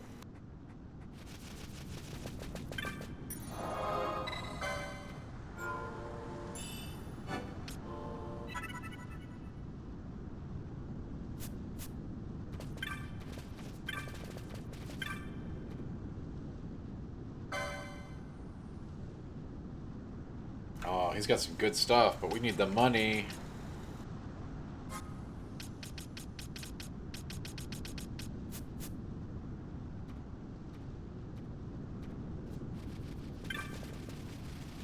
Oh, he's got some good stuff, but we need the money.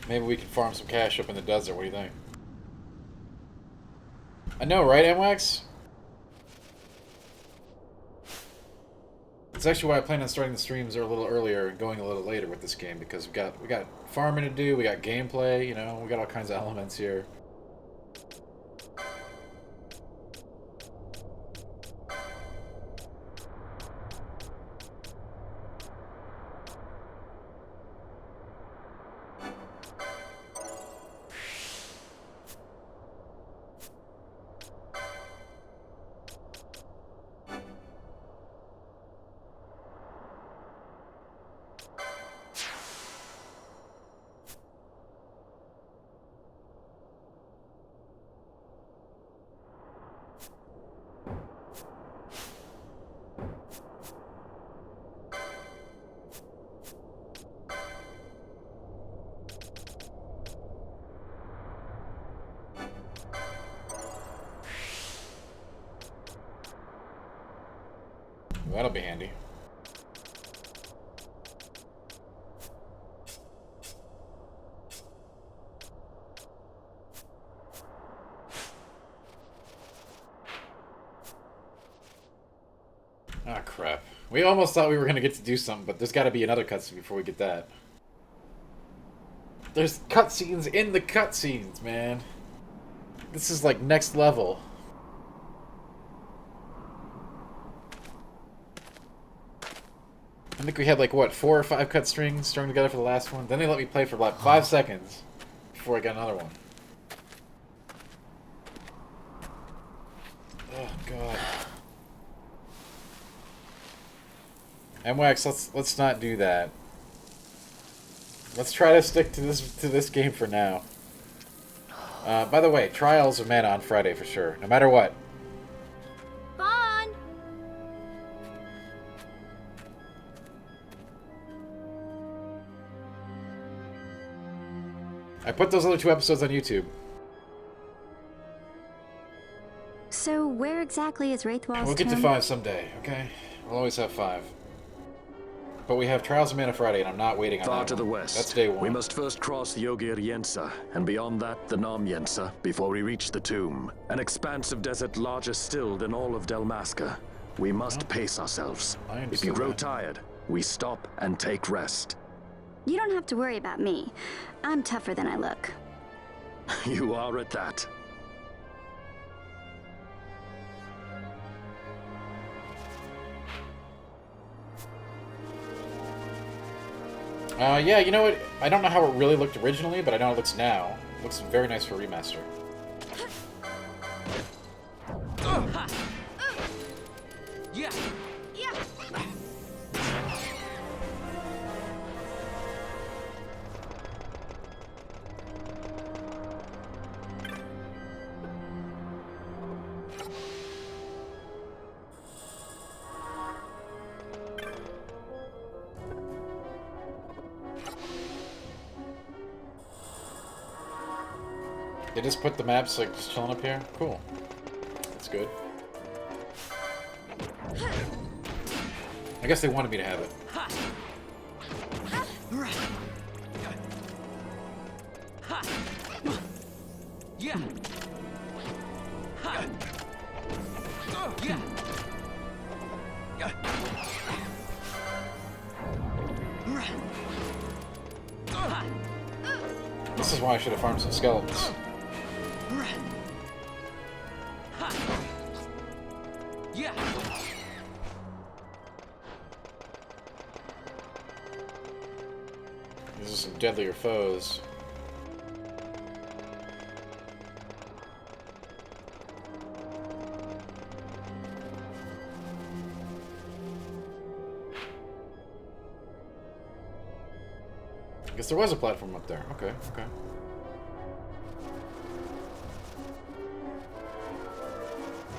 Maybe we can farm some cash up in the desert. What do you think? I know, right, MWAX? It's actually why I plan on starting the streams a little earlier and going a little later with this game, because we got farming to do, we got gameplay, you know, we got all kinds of elements here. That'll be handy. Ah, crap. We almost thought we were gonna get to do something, but there's gotta be another cutscene before we get that. There's cutscenes in the cutscenes, man. This is like next level. I think we had like, what, 4 or 5 cut strings strung together for the last one? Then they let me play for like 5 seconds before I got another one. Oh, God. MWAX, let's not do that. Let's try to stick to this game for now. By the way, Trials of Mana on Friday for sure, no matter what. Bon! I put those other 2 episodes on YouTube. So where exactly is Wraithwall's We'll get to 5 someday, okay? We'll always have 5. But we have Trials of Mana Friday, and I'm not waiting on that. Far to the west. That's day 1. We must first cross the Yogir Yensa, and beyond that, the Nam Yensa, before we reach the tomb. An expanse of desert larger still than all of Dalmasca. We must pace ourselves. If you grow tired, we stop and take rest. You don't have to worry about me. I'm tougher than I look. You are at that. Yeah, you know what? I don't know how it really looked originally, but I know it looks now. It looks very nice for remaster. Yeah. Yeah. They just put the maps like just chilling up here? Cool. That's good. I guess they wanted me to have it. Yeah. This is why I should have farmed some skeletons. Yeah. These are some deadlier foes. I guess there was a platform up there. Okay, okay.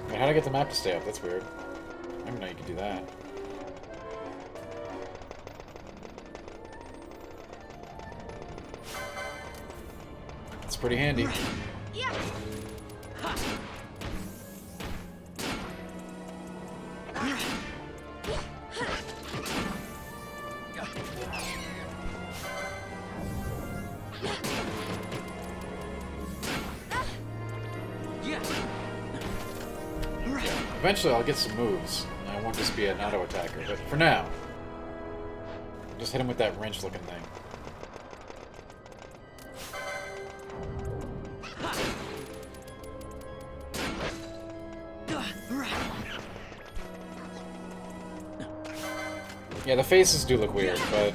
Wait, how'd I get the map to stay up? That's weird. I didn't know you could do that. It's pretty handy. Yeah. Eventually I'll get some moves. I won't just be an auto attacker, but for now, just hit him with that wrench looking thing. Yeah, the faces do look weird, but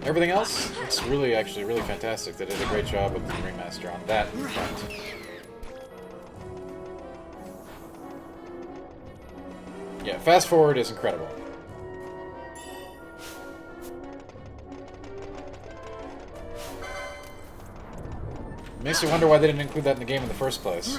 everything else, it's really, actually, really fantastic. They did a great job with the remaster on that front. Yeah, fast forward is incredible. Makes you wonder why they didn't include that in the game in the first place.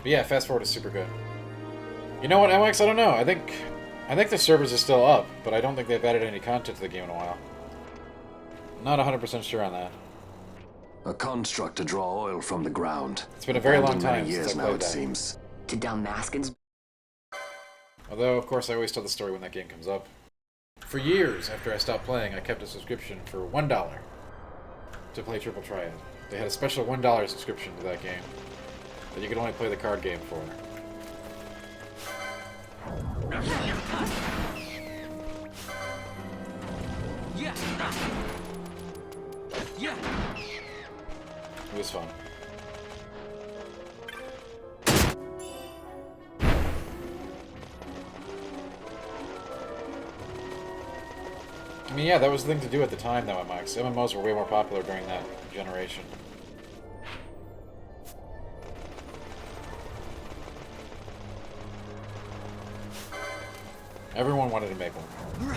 But yeah, fast forward is super good. You know what, MX? I don't know. I think the servers are still up, but I don't think they've added any content to the game in a while. Not 100% sure on that. A construct to draw oil from the ground. It's been a very long Abandoned time many since years I now, played it that. seems. To Dalmascans? Although, of course, I always tell the story when that game comes up. For years after I stopped playing, I kept a subscription for $1 to play Triple Triad. They had a special $1 subscription to that game that you could only play the card game for. Yeah. Yeah. It was fun. I mean, yeah, that was the thing to do at the time, though, MMOs. MMOs were way more popular during that generation. Everyone wanted to make one.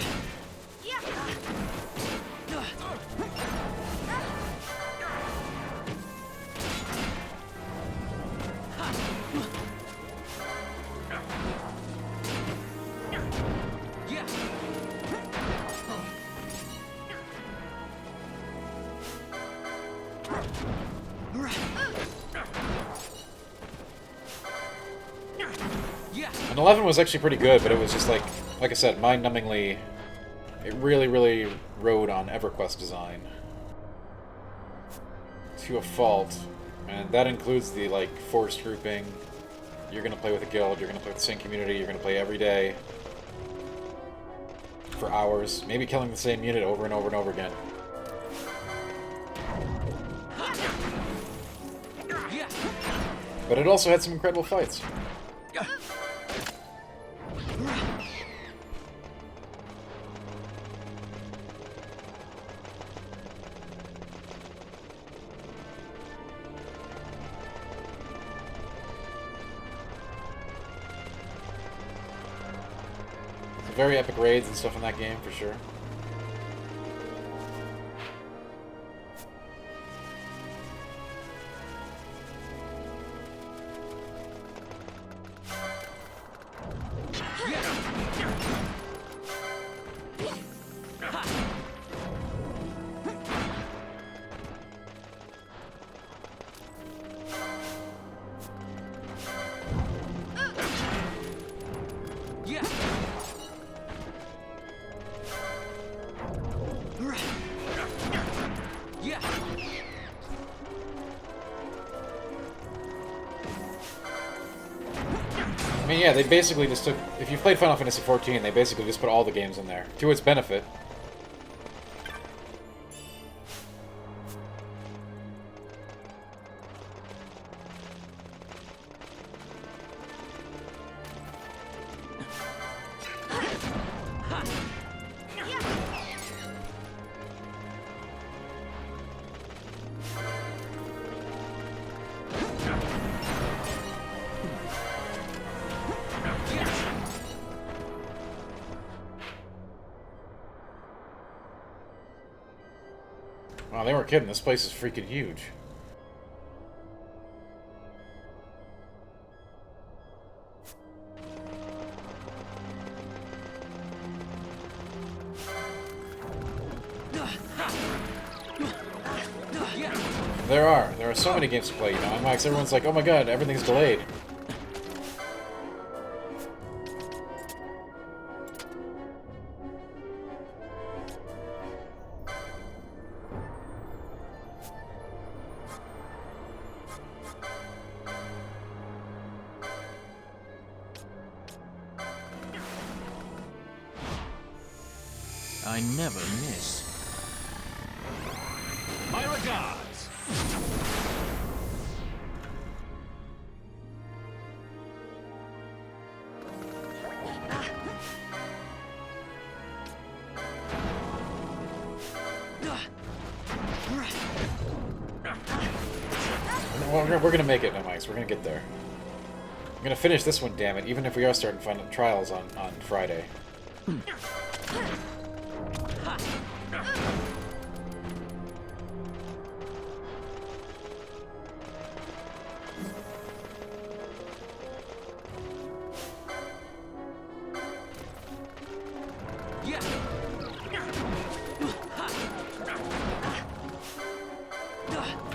And 11 was actually pretty good, but it was just like I said, mind-numbingly, it really, really rode on EverQuest design to a fault, and that includes the like forced grouping. You're gonna play with a guild, you're gonna play with the same community, you're gonna play every day for hours, maybe killing the same unit over and over and over again. But it also had some incredible fights. Very epic raids and stuff in that game, for sure. I mean, yeah, they basically just took... If you played Final Fantasy XIV, they basically just put all the games in there, to its benefit. Wow, they weren't kidding. This place is freaking huge. There are so many games to play, you know. And Max, everyone's like, oh my god, everything's delayed. I never miss. My regards. We're gonna make it, no, Mike's. We're gonna get there. I'm gonna finish this one, damn it, even if we are starting to find trials on Friday.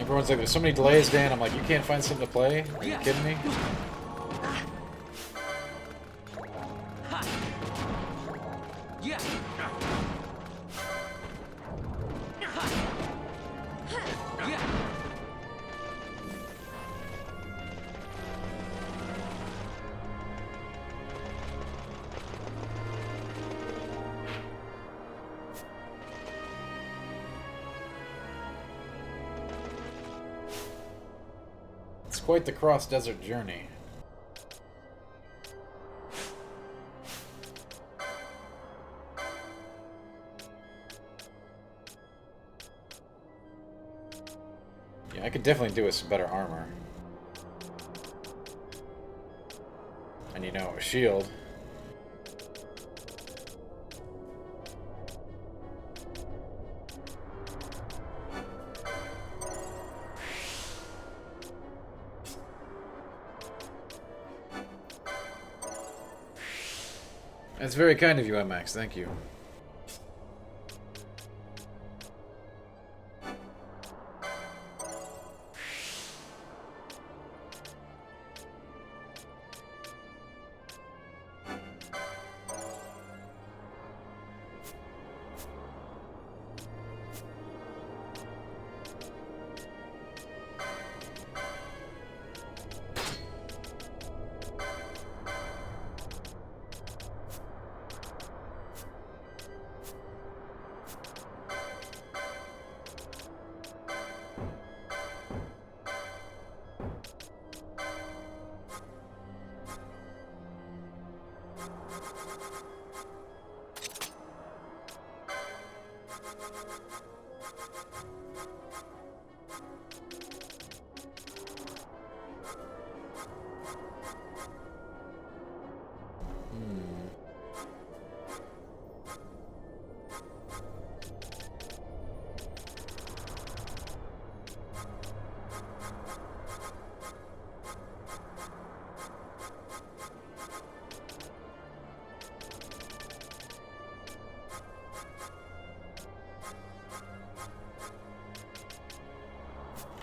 Everyone's like, there's so many delays, Dan. I'm like, you can't find something to play? Are you kidding me? quite the cross-desert journey. Yeah, I could definitely do with some better armor. And you know, a shield. That's very kind of you, MX. Thank you.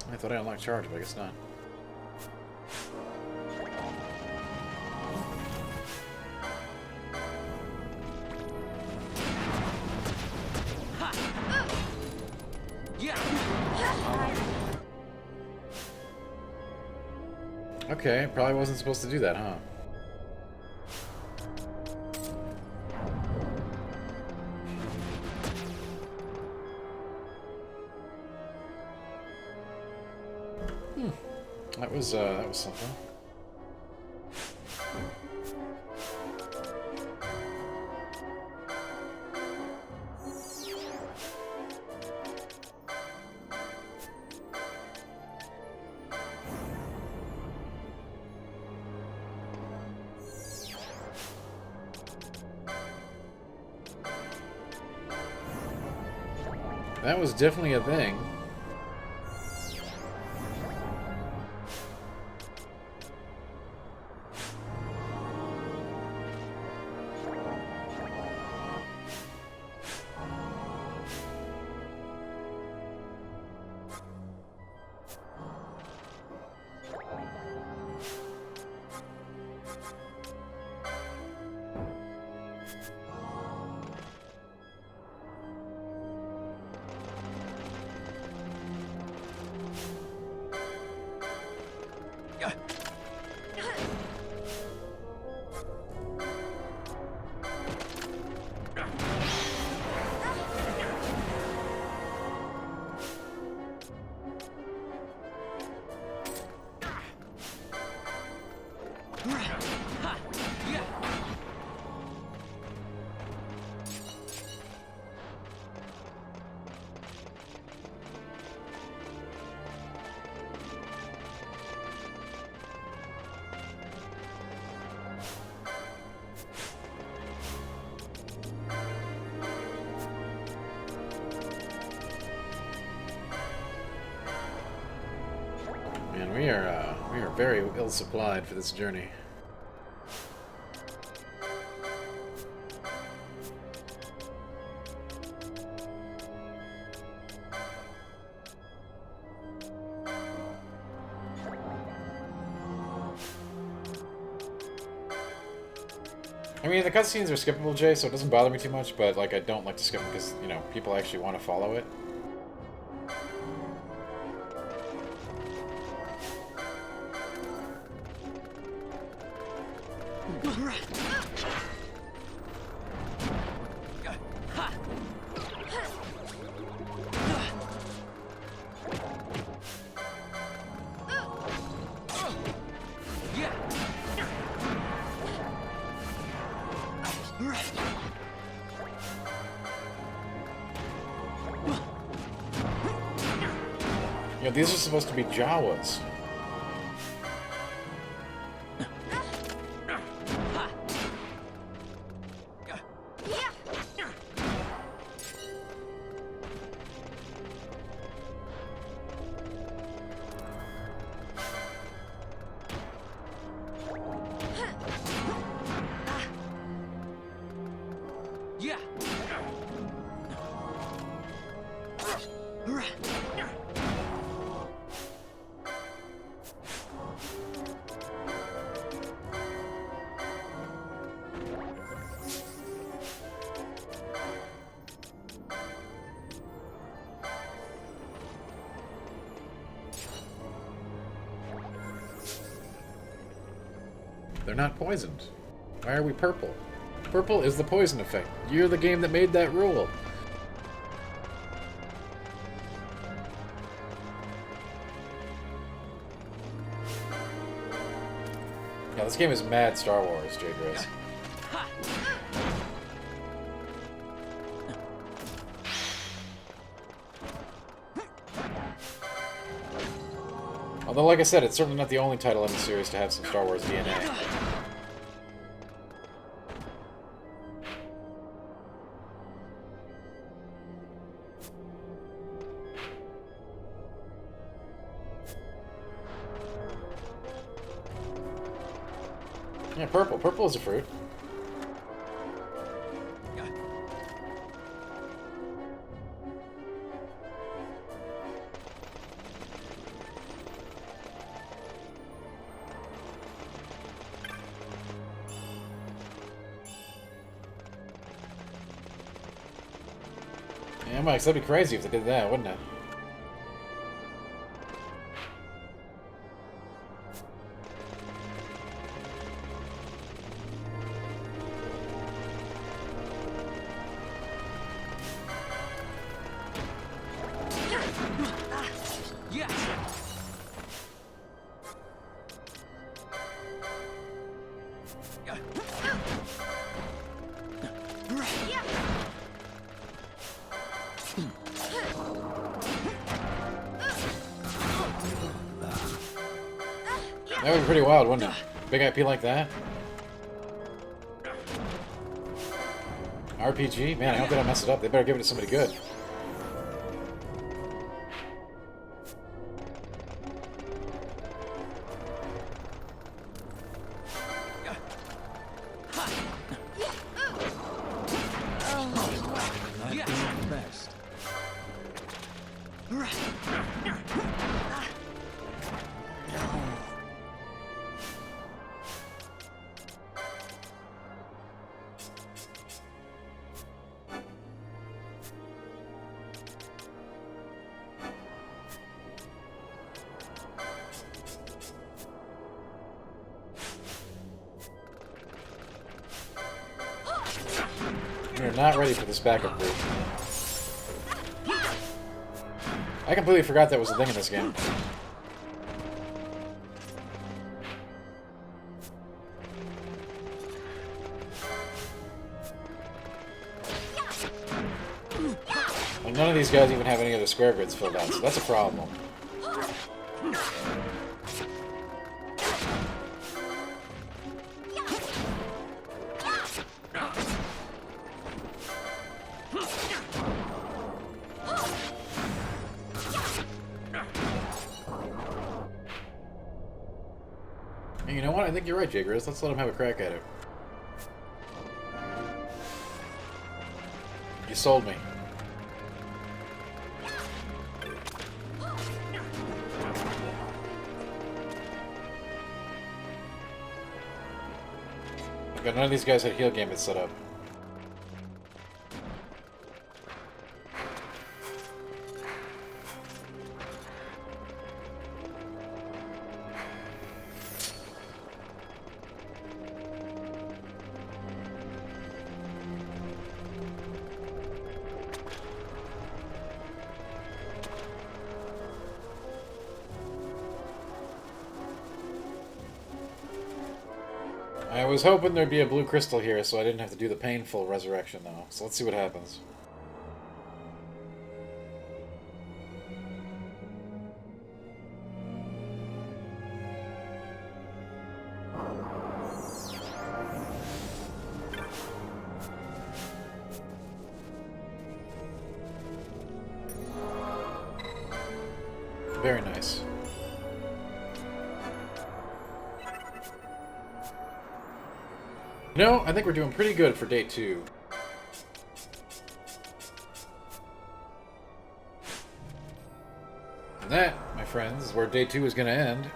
I thought I unlocked charge, but I guess not. Okay, probably wasn't supposed to do that, huh? That was something. That was definitely a thing. Man, we are very ill supplied for this journey. I mean, the cutscenes are skippable, Jay, so it doesn't bother me too much, but, like, I don't like to skip them because, you know, people actually want to follow it. You know, these are supposed to be Jawas. They're not poisoned. Why are we purple? Purple is the poison effect. You're the game that made that rule. Yeah, this game is mad Star Wars, Jade Rose. Although, like I said, it's certainly not the only title in the series to have some Star Wars DNA. Yeah, purple. Purple is a fruit. Yeah, Max, that'd be crazy if they did that, wouldn't it? That would be pretty wild, wouldn't it? Big IP like that? RPG? Man, I hope they don't mess it up. They better give it to somebody good. We're not ready for this backup group. I completely forgot that was a thing in this game. Like, none of these guys even have any of the square grids filled out, so that's a problem. You know what? I think you're right, Jagris. Let's let him have a crack at it. You sold me. But none of these guys had heal gambits set up. I was hoping there'd be a blue crystal here so I didn't have to do the painful resurrection, though. So let's see what happens. Very nice. No, I think we're doing pretty good for day 2. And that, my friends, is where day 2 is going to end.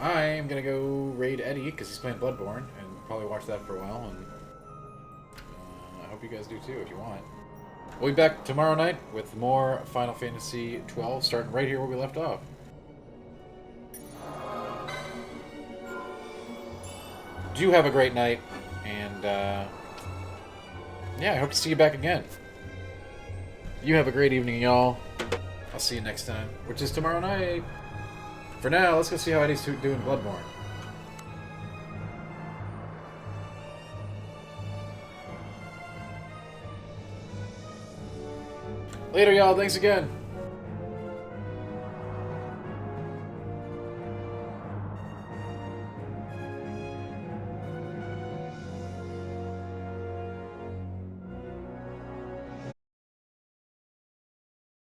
I am going to go raid Eddie, because he's playing Bloodborne, and probably watch that for a while, and I hope you guys do too, if you want. We'll be back tomorrow night with more Final Fantasy XII, starting right here where we left off. Do have a great night, and yeah, I hope to see you back again. You have a great evening, y'all. I'll see you next time, which is tomorrow night. For now, let's go see how Eddie's doing Bloodborne. Later, y'all. Thanks again.